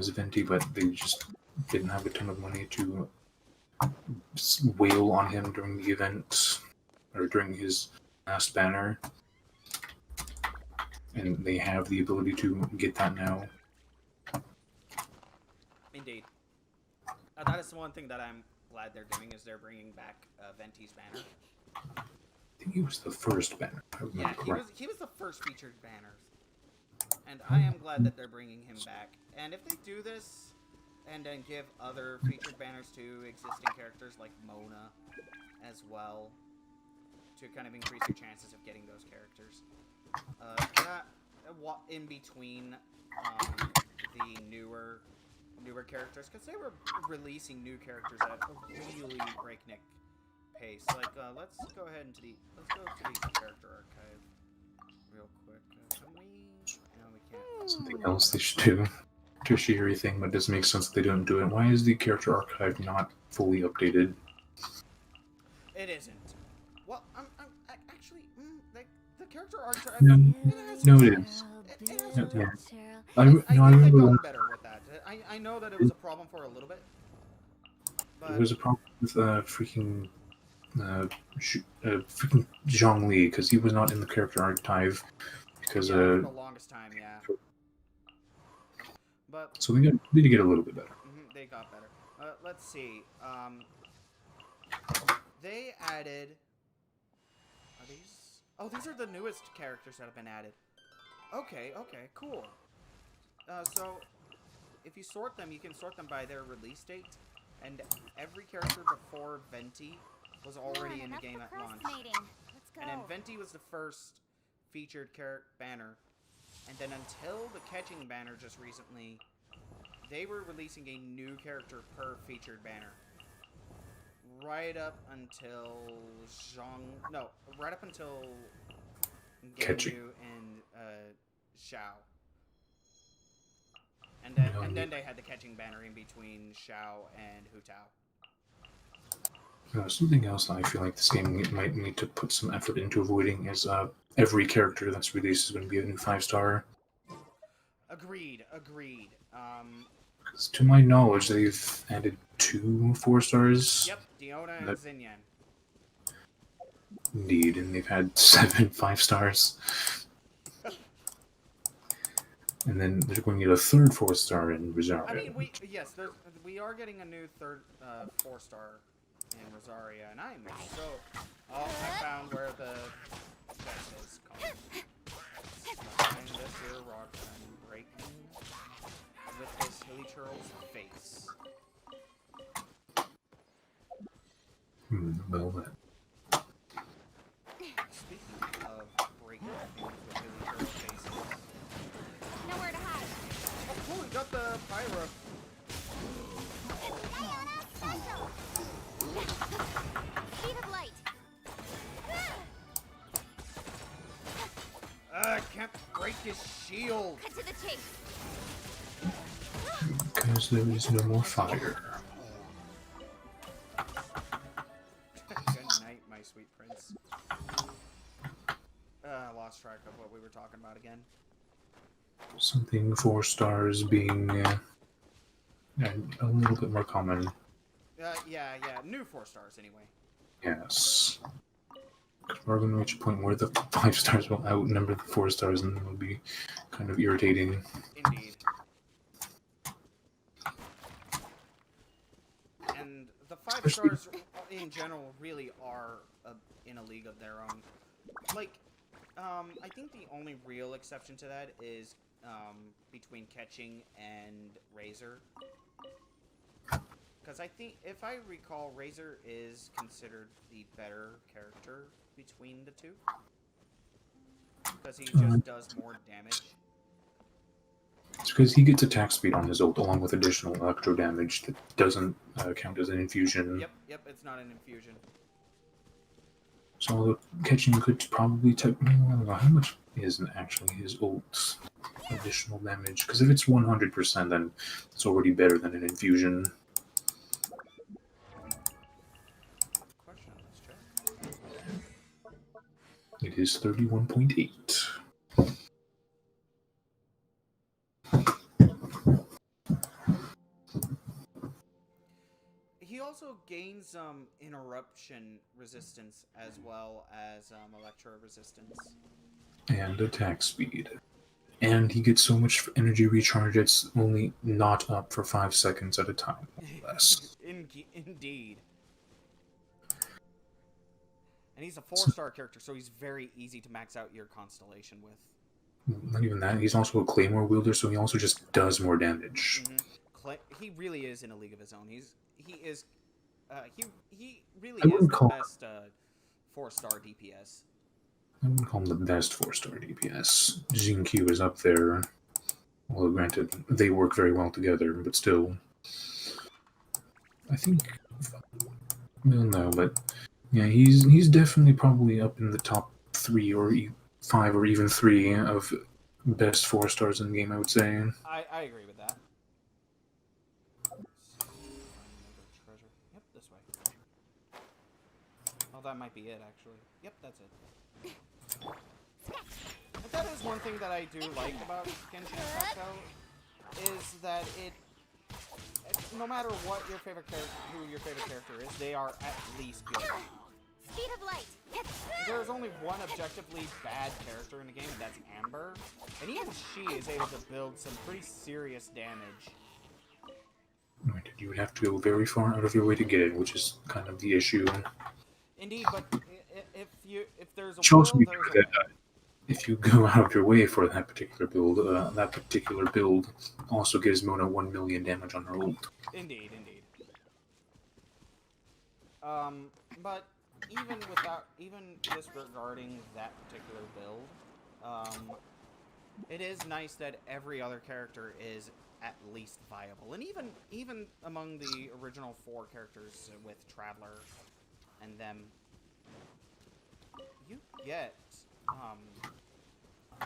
Venti, but they just didn't have a ton of money to wail on him during the event or during his last banner, and they have the ability to get that now. Indeed. That is one thing that I'm glad they're doing, is they're bringing back Venti's banner. I think he was the first banner. Yeah, he was the first featured banner. And I am glad that they're bringing him back. And if they do this, and then give other featured banners to existing characters like Mona as well, to kind of increase your chances of getting those characters. In between the newer characters, because they were releasing new characters at a really breakneck pace. Like, let's go to the character archive real quick. Can we? No, we can't. Something else they should do. Tertiary thing, but it doesn't make sense that they don't do it. Why is the character archive not fully updated? It isn't. Well, I'm actually, like, the character archive. No, it is. Yeah. I think they've remember gotten better with that. I know that it was a problem for a little bit. But there was a problem with freaking Zhongli, because he was not in the character archive because for the longest time, yeah. But so they need to get a little bit better. they got better. Let's see. They added. Are these? Oh, these are the newest characters that have been added. Okay, cool. So, if you sort them, you can sort them by their release date, and every character before Venti was already in the game at launch. Let's go. And then Venti was the first featured banner, and then until the catching banner just recently, they were releasing a new character per featured banner. Right up until Catching. Ganyu and Xiao. And then they had the catching banner in between Xiao and Hu Tao. Something else I feel like this game might need to put some effort into avoiding is every character that's released is going to be a new 5-star. Agreed. To my knowledge, they've added 2 4-stars. Yep, Diona and Xinyan. Indeed, and they've had 7 5-stars. And then they're going to get a third 4-star in Rosaria. I mean, we are getting a new third 4-star in Rosaria, and I'm so... Oh, I found where the chest is called. Behind this here rock I'm breaking with this Hilly Churl's face. Well, then. Speaking of breaking things with Hilly Churl's faces... Nowhere to hide. Oh, cool, we got the pyro. Speed of light. I can't break his shield. Cut to the chase. Because there is no more fire. Good night, my sweet prince. I lost track of what we were talking about again. Something 4 stars being a little bit more common. Yeah. New 4 stars, anyway. Yes. We're going to reach a point where the 5 stars will outnumber the 4 stars, and it'll be kind of irritating. Indeed. And the 5 stars, in general, really are in a league of their own. Like, I think the only real exception to that is between Catching and Razor. Because I think, if I recall, Razor is considered the better character between the two. Because he just does more damage. It's because he gets attack speed on his ult, along with additional electro damage that doesn't count as an infusion. Yep, it's not an infusion. So Catching could probably I don't know how much is actually his ult's additional damage. Because if it's 100%, then it's already better than an infusion. Question, let's check. It is 31.8. also gains interruption resistance as well as electro resistance. And attack speed. And he gets so much energy recharge, it's only not up for 5 seconds at a time, more or less. Indeed. And he's a 4-star character, so he's very easy to max out your constellation with. Not even that, he's also a claymore wielder, so he also just does more damage. Mm-hmm. He really is in a league of his own. He really I is wouldn't the call- best 4-star DPS. I wouldn't call him the best 4-star DPS. Q is up there. Although granted, they work very well together, but still. I think... Well, no, but... Yeah, he's definitely probably up in the top 3 or 5 or even 3 of best 4-stars in the game, I would say. I agree with that. Treasure. Yep, this way. Oh, that might be it, actually. Yep, that's it. But that is one thing that I do like about Genshin Impact, though, is that no matter what your favorite who your favorite character is, they are at least good. Speed of light. There's only one objectively bad character in the game, and that's Amber. And even she is able to build some pretty serious damage. Granted, you would have to go very far out of your way to get it, which is kind of the issue. Indeed, but if there's a Which also will, means there's a that way. if you go out of your way for that particular build also gives Mona 1 million damage on her ult. Indeed. But even disregarding that particular build, it is nice that every other character is at least viable, and even among the original 4 characters with Traveler and them, you get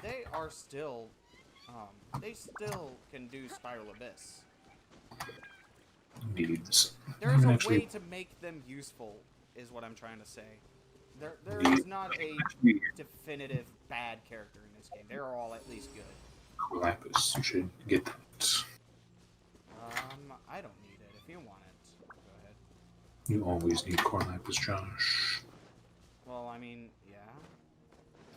they are still they still can do Spiral Abyss. Indeed. There's a Actually, way to make them useful, is what I'm trying to say. There is not a definitive bad character in this game. They're all at least good. Lapis, you should get that. I don't need it. If you want it, go ahead. You always need core Lapis, Josh. Well, I mean, yeah.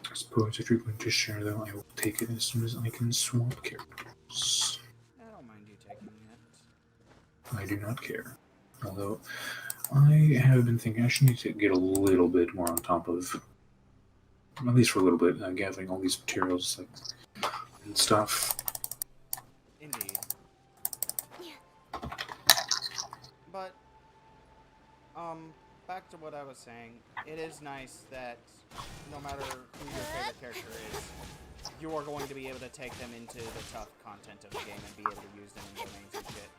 I suppose if you're going to share, though, I will take it as soon as I can swap characters. I don't mind you taking it. I do not care. Although, I have been thinking I should need to get a little bit more on top of, at least for a little bit, gathering all these materials and stuff. Indeed. But, back to what I was saying. It is nice that no matter who your favorite character is, you are going to be able to take them into the tough content of the game and be able to use them in domains and shit.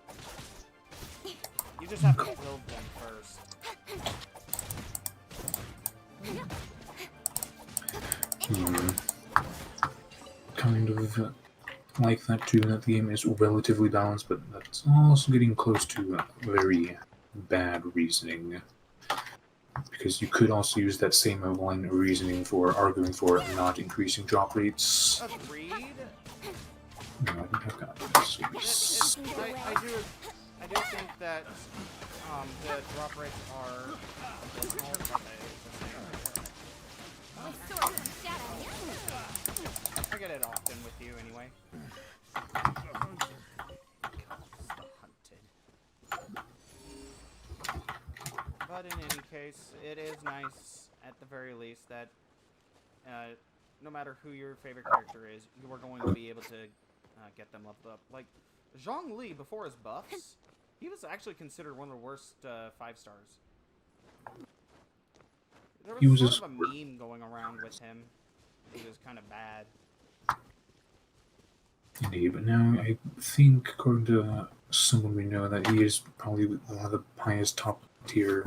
You just have to build them first. Kind of like that too, that the game is relatively balanced, but that's also getting close to very bad reasoning. Because you could also use that same line of reasoning for arguing for not increasing drop rates. Agreed. No, I think I've got this. I do think that the drop rates are abysmal, but I get it often with you anyway. But in any case, it is nice at the very least that no matter who your favorite character is, you are going to be able to get them leveled up. Like Zhongli, before his buffs, he was actually considered one of the worst 5 stars. There was sort of a meme going around with him. He was kind of bad. Indeed, but now I think, according to someone we know, that he is probably one of the highest top tier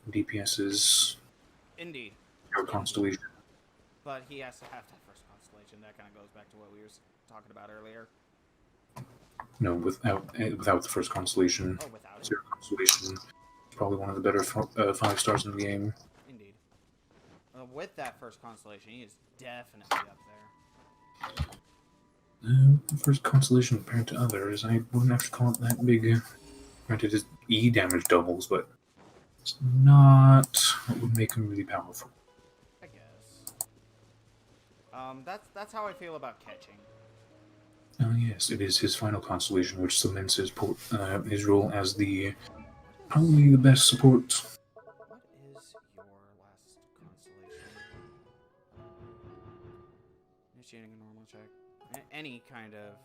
DPSs. Indeed. Your constellation. But he has to have that first constellation. That kind of goes back to what we were talking about earlier. No, without the first constellation. Oh, without it? Zero constellation. Probably one of the better 5 stars in the game. Indeed. With that first constellation, he is definitely up there. First constellation compared to others, I wouldn't have to call it that big. Granted, his E damage doubles, but It's not what would make him really powerful. I guess. That's how I feel about catching. Yes, it is his final constellation, which cements his role as the What probably the best support. is your last constellation? Initiating a normal check. Any kind of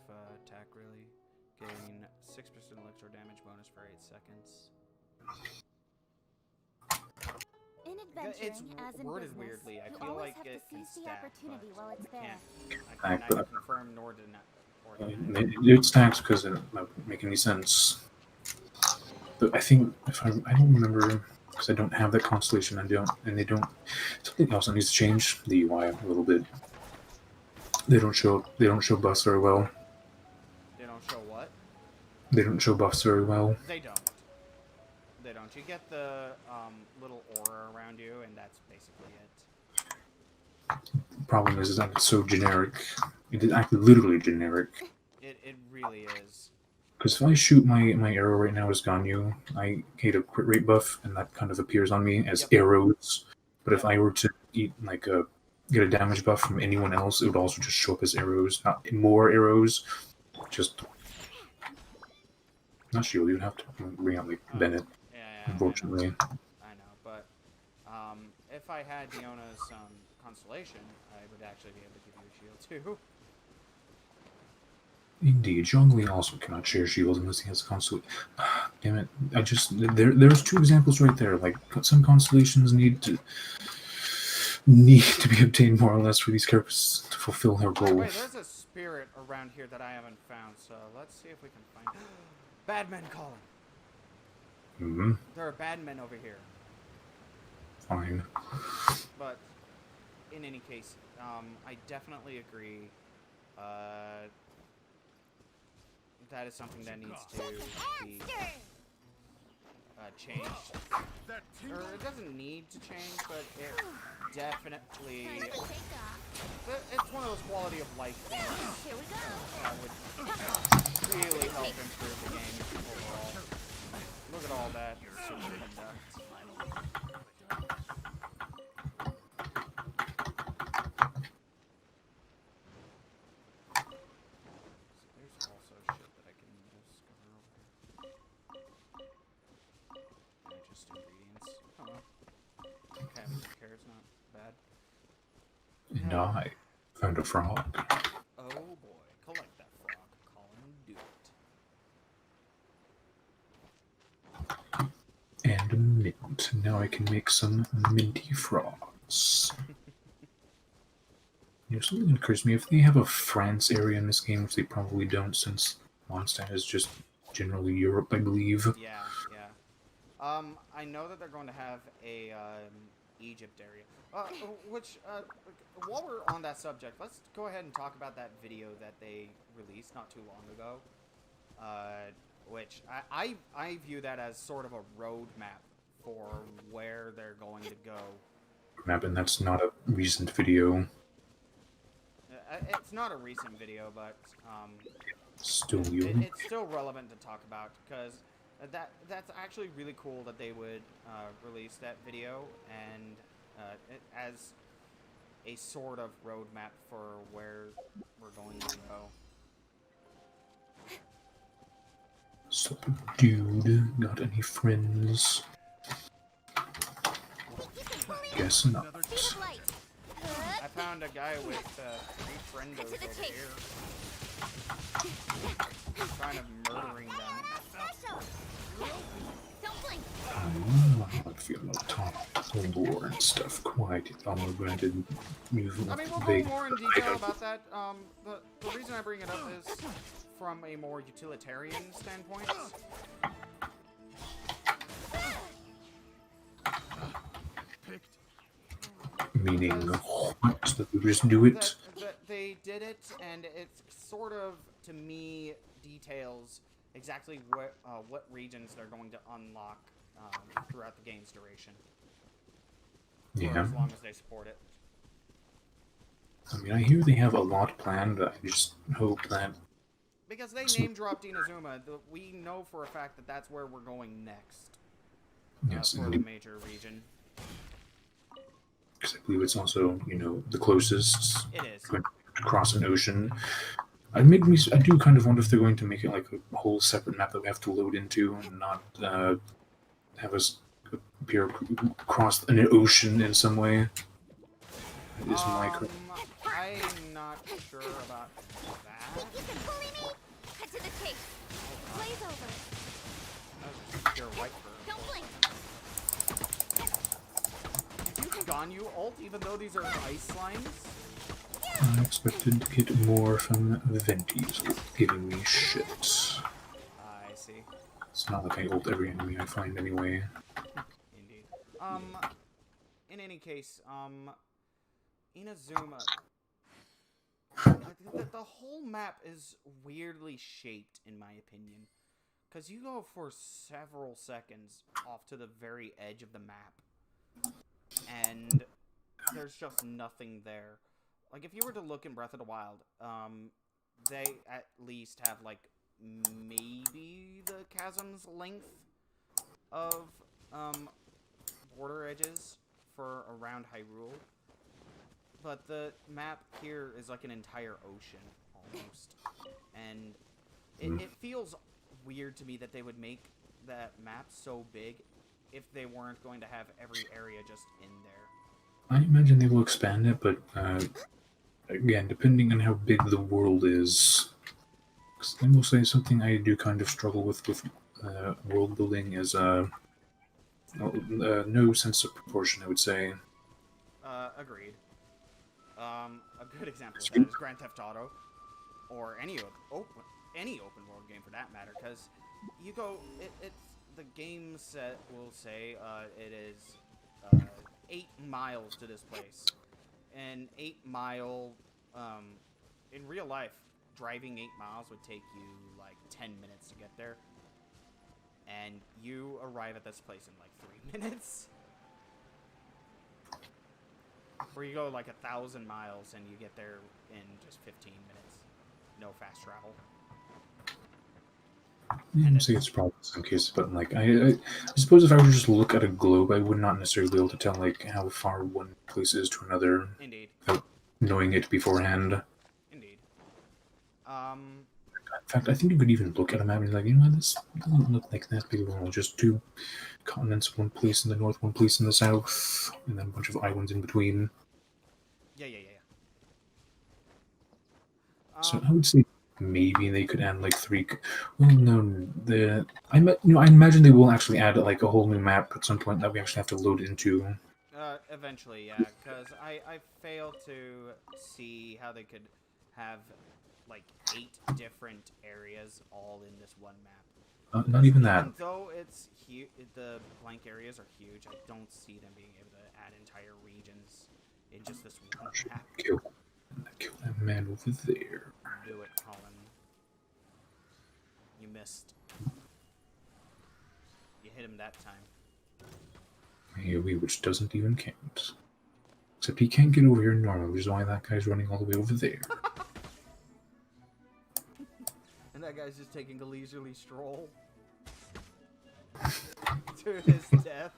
attack, really. Gain 6% electro damage bonus for 8 seconds. In It's adventuring, as in worded business, weirdly. I you feel always like have it to can seize the stack, opportunity but while it's there. I can neither confirm nor deny. It stacks because it doesn't make any sense. But I think if I don't remember because I don't have that constellation. And they don't. Something else that needs to change the UI a little bit. They don't show buffs very well. They don't show what? They don't show buffs very well. They don't. They don't. You get the little aura around you, and that's basically it. The problem is that it's so generic. It is actually literally generic. It really is. Because if I shoot my arrow right now as Ganyu, I get a crit rate buff, and that kind of appears on me as arrows. But if I were to eat get a damage buff from anyone else, it would also just show up as arrows, not more arrows. Just not shield. You'd have to bring out Bennett. Yeah, Unfortunately, I know. But if I had Diona's constellation, I would actually be able to give you a shield too. indeed, Zhongli also cannot share shields unless he has a constellation. Damn it! There's two examples right there. Like some constellations need to be obtained more or less for these characters to fulfill their role. Wait, there's a spirit around here that I haven't found, so let's see if we can find bad men calling. Mm-hmm. There are bad men over here. Fine. But in any case, I definitely agree. That is something that needs to be changed. Or it doesn't need to change, but it definitely... It's one of those quality of life things Here we go. that would really help improve the game overall. Look at all that superconduct. There's also shit that I can discover over here. Just ingredients. Oh well. Cabbage and carrots, not bad. And I found a frog. Oh boy, collect that frog, Colin, do it. And a mint. Now I can make some minty frogs. Something that occurs to me, if they have a France area in this game, which they probably don't, since Mondstadt is just generally Europe, I believe. Yeah. I know that they're going to have a Egypt area. While we're on that subject, let's go ahead and talk about that video that they released not too long ago. Which I view that as sort of a roadmap for where they're going to go. Map, and that's not a recent video. It's not a recent video, but Still it's still relevant to talk about because that's actually really cool that they would release that video and as a sort of roadmap for where we're going to go. So, dude, got any friends? Guess not. I found a guy with 3 friendos over here. Kind of murdering them. Don't I feel no time. Lore and stuff quite. Although granted, you've I mean, we'll go more in detail about that. The reason I bring it up is from a more utilitarian standpoint. Meaning, what? That they just do it? That they did it, and it's sort of, to me, details exactly what regions they're going to unlock throughout the game's duration. Yeah. For as long as they support it. I mean, I hear they have a lot planned. I just hope that... Because they name-dropped Inazuma, we know for a fact that that's where we're going next. Yes, for the major region. because I believe it's also, the closest. It is. Going to cross an ocean. I do kind of wonder if they're going to make it like a whole separate map that we have to load into, and not have us appear across an ocean in some way. That is my I'm not sure about that. You can bully me? Cut to the chase. Blaze over. That was pure white for. Don't blink. Did you Ganyu ult even though these are ice slimes? I expected to get more from Venti's giving me shit. I see. It's not like I ult every enemy I find anyway. Indeed. In any case, Inazuma. The whole map is weirdly shaped, in my opinion. Because you go for several seconds off to the very edge of the map. And there's just nothing there. Like, if you were to look in Breath of the Wild, they at least have, like, maybe the chasm's length of, border edges for around Hyrule. But the map here is like an entire ocean, almost. And it feels weird to me that they would make that map so big if they weren't going to have every area just in there. I imagine they will expand it, but again, depending on how big the world is. Because I will say something I do kind of struggle with world building is no sense of proportion, I would say. Agreed. A good example of that is Grand Theft Auto, or any open world game for that matter, because you go, it's the game set will say it is 8 miles to this place, and 8 mile, in real life, driving 8 miles would take you like 10 minutes to get there, and you arrive at this place in like 3 minutes. Where you go like 1,000 miles and you get there in just 15 minutes. No fast travel. I say it's probably in some cases, but like I suppose if I were to just look at a globe, I would not necessarily be able to tell like how far one place is to another. Indeed. Without knowing it beforehand. Indeed. In fact, I think you could even look at a map and be like, you know what, this doesn't look like that big of a world. Just 2 continents, one place in the north, one place in the south, and then a bunch of islands in between. Yeah. So I would say maybe they could add like 3. Well, no, I imagine they will actually add like a whole new map at some point that we actually have to load into. Eventually, yeah, because I fail to see how they could have like 8 different areas all in this one map. Not even that. Even though it's huge, the blank areas are huge, I don't see them being able to add entire regions in just this one map. Kill that man over there. Do it, Colin. You missed. You hit him that time. Maybe, which doesn't even count. Except he can't get over here normally, which is why that guy's running all the way over there. And that guy's just taking a leisurely stroll to his death.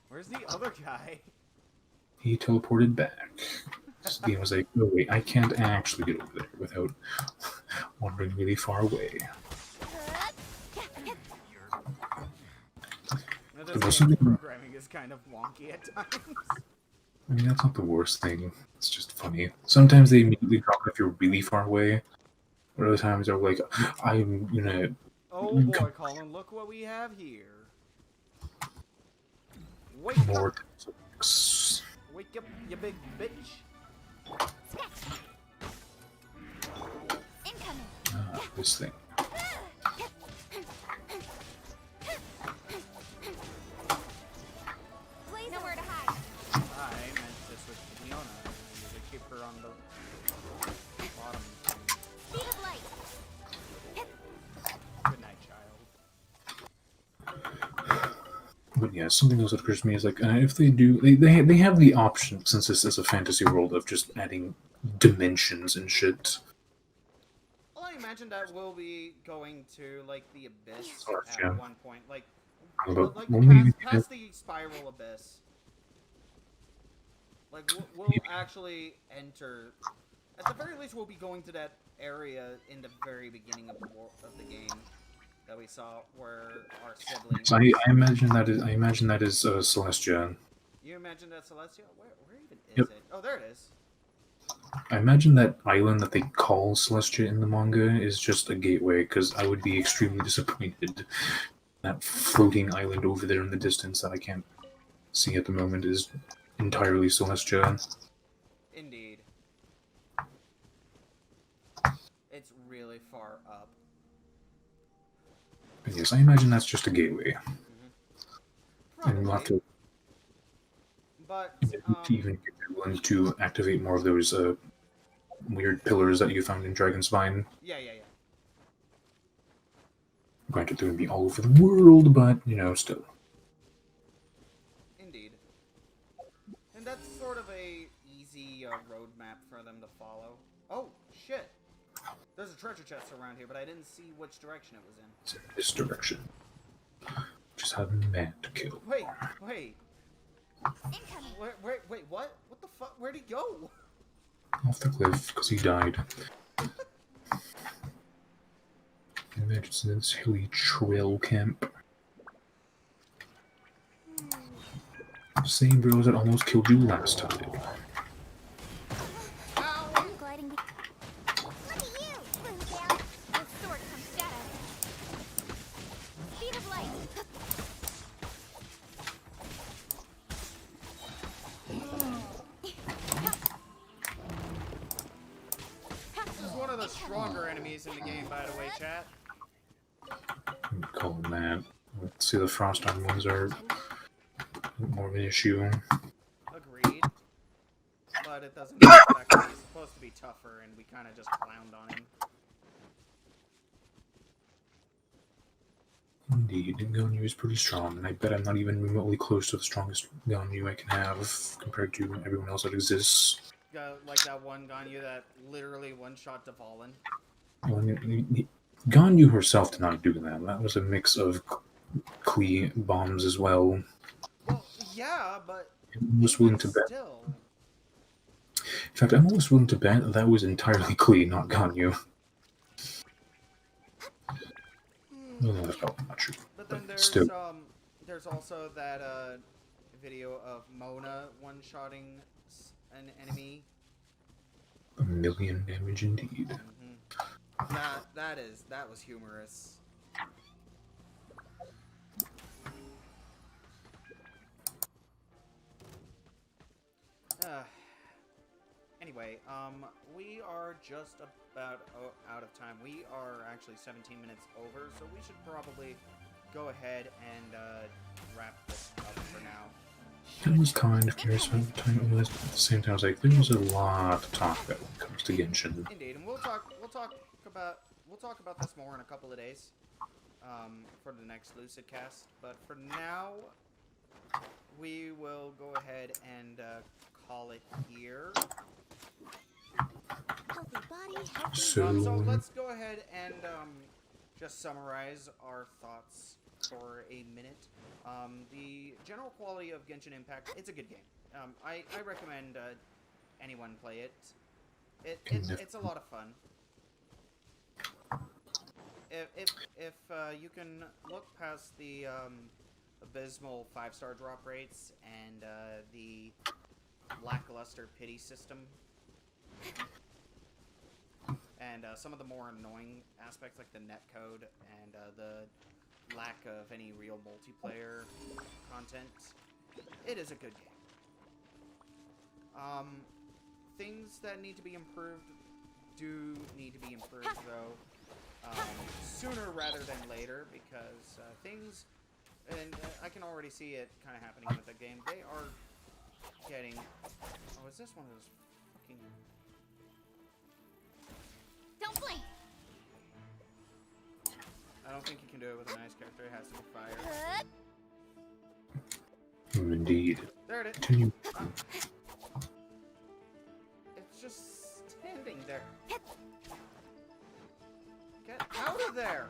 Where's the other guy? He teleported back. So the game was like, oh wait, I can't actually get over there without wandering really far away. Now, this game's programming is kind of wonky at times. I mean, that's not the worst thing. It's just funny. Sometimes they immediately drop it if you're really far away. Or other times they're like, I'm gonna... Oh boy, Colin, look what we have here. Wake more up! Wake up, you big bitch! Incoming. This thing. Nowhere to hide. I meant to switch to Fiona and usually keep her on the bottom. Speed of light. Good night, child. But yeah, something else that occurs to me is like, if they do, they have the option, since this is a fantasy world, of just adding dimensions and shit. Well, I imagine that we'll be going to, like, the Abyss Sort of, at yeah. one point. Like, But Like when we past the spiral abyss. Like we'll actually enter. At the very least, we'll be going to that area in the very beginning of the game that we saw, where our siblings. so I imagine that is Celestia. You imagine that Celestia? Where even is Yep. it? Oh, there it is. I imagine that island that they call Celestia in the manga is just a gateway, because I would be extremely disappointed. That floating island over there in the distance that I can't see at the moment is entirely Celestia. Indeed. It's really far up. But yes, I imagine that's just a gateway. Probably. And we'll have to But even get everyone to activate more of those weird pillars that you found in Dragonspine. yeah. Granted, they would be all over the world, but, still. Indeed. And that's sort of a easy roadmap for them to follow. Oh, shit. There's a treasure chest around here, but I didn't see which direction it was in. It's in this direction. Just have a man to kill. Wait. Incoming. Wait, what? What the fuck? Where'd he go? Off the cliff, because he died. Imagine it's in this hilly trail camp. Same bros that almost killed you last time. I'm gliding. Look at you, Ludisir. With sword comes shadow. Speed of light. This is one of the stronger enemies in the game, by the way, chat. Call them that. Let's see, the frost arm ones are more of an issue. Agreed. But it doesn't affect him. He's supposed to be tougher, and we kind of just clowned on him. Indeed, Ganyu is pretty strong, and I bet I'm not even remotely close to the strongest Ganyu I can have compared to everyone else that exists. Like that one Ganyu that literally one-shot Dvalin. Ganyu herself did not do that. That was a mix of Klee bombs as well. Well, yeah, but I'm almost willing to bet. still. In fact, I'm almost willing to bet that was entirely Klee, not Ganyu. No, that's probably not true. But then still. there's also that video of Mona one-shotting an enemy. 1,000,000 damage indeed. That was humorous. Anyway, we are just about out of time. We are actually 17 minutes over, so we should probably go ahead and wrap this up for now. It was kind of curious what time it was, but at the same time I was like, there was a lot to talk about when it comes to Genshin. Indeed, and we'll talk about this more in a couple of days, for the next LucidCast. But for now, we will go ahead and call it here. Healthy body, healthy. So let's go ahead and just summarize our thoughts for a minute. The general quality of Genshin Impact, it's a good game. I recommend anyone play it. It's a lot of fun. If you can look past the abysmal 5-star drop rates and the lackluster pity system, and some of the more annoying aspects like the netcode and the lack of any real multiplayer content, it is a good game. Things that need to be improved do need to be improved, though, sooner rather than later, because things, and I can already see it kind of happening with the game, they are getting, oh, is this one of those fucking... Don't blink. I don't think you can do it with a nice character, it has to be fire. Indeed. There it is. Continue. It's just standing there. Get out of there!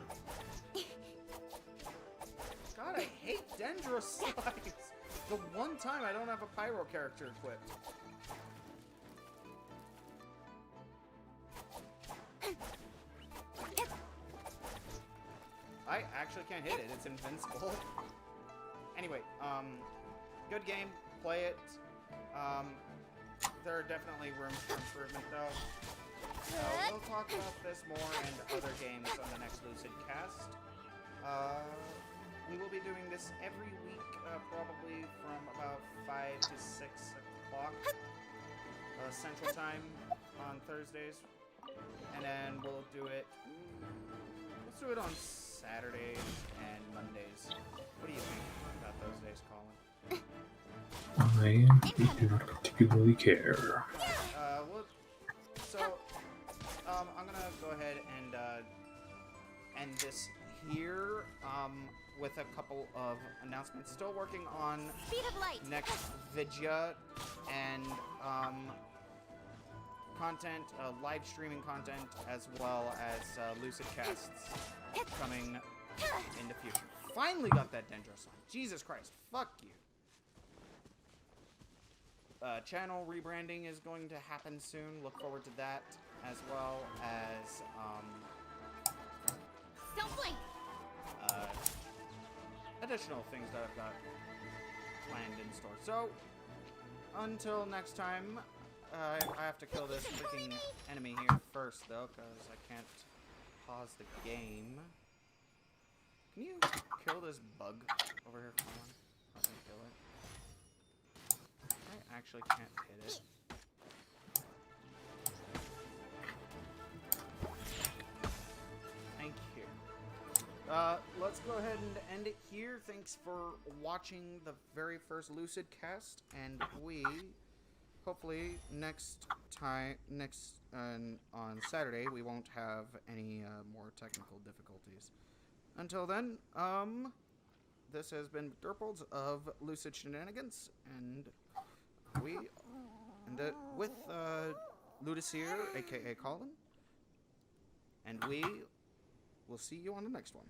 God God, I hate Dendro slides. The one time I don't have a pyro character equipped. I actually can't hit it. It's invincible. Anyway, good game. Play it. There are definitely rooms for improvement, though. We'll talk about this more and other games on the next LucidCast. We will be doing this every week, probably from about 5 to 6 o'clock Central Time on Thursdays. And then we'll do it... Let's do it on Saturdays and Mondays. What do you think about those days, Colin? I do not particularly care. I'm gonna go ahead and end this here with a couple of announcements. Still working on Speed of light. next Vidya and content, live streaming content, as well as LucidCasts coming in the future. Finally got that Dendro sign. Jesus Christ. Fuck you. Channel rebranding is going to happen soon. Look forward to that, as well as Don't blink. additional things that I've got planned in store. So, until next time, I have to kill this freaking enemy here first, though, because I can't pause the game. Can you kill this bug over here, Colin? Help me kill it. I actually can't hit it. Thank you. Let's go ahead and end it here. Thanks for watching the very first LucidCast, and we hopefully on Saturday we won't have any more technical difficulties. Until then, this has been Derpolds of Lucid Shenanigans, and with Ludisir, aka Colin, and we will see you on the next one.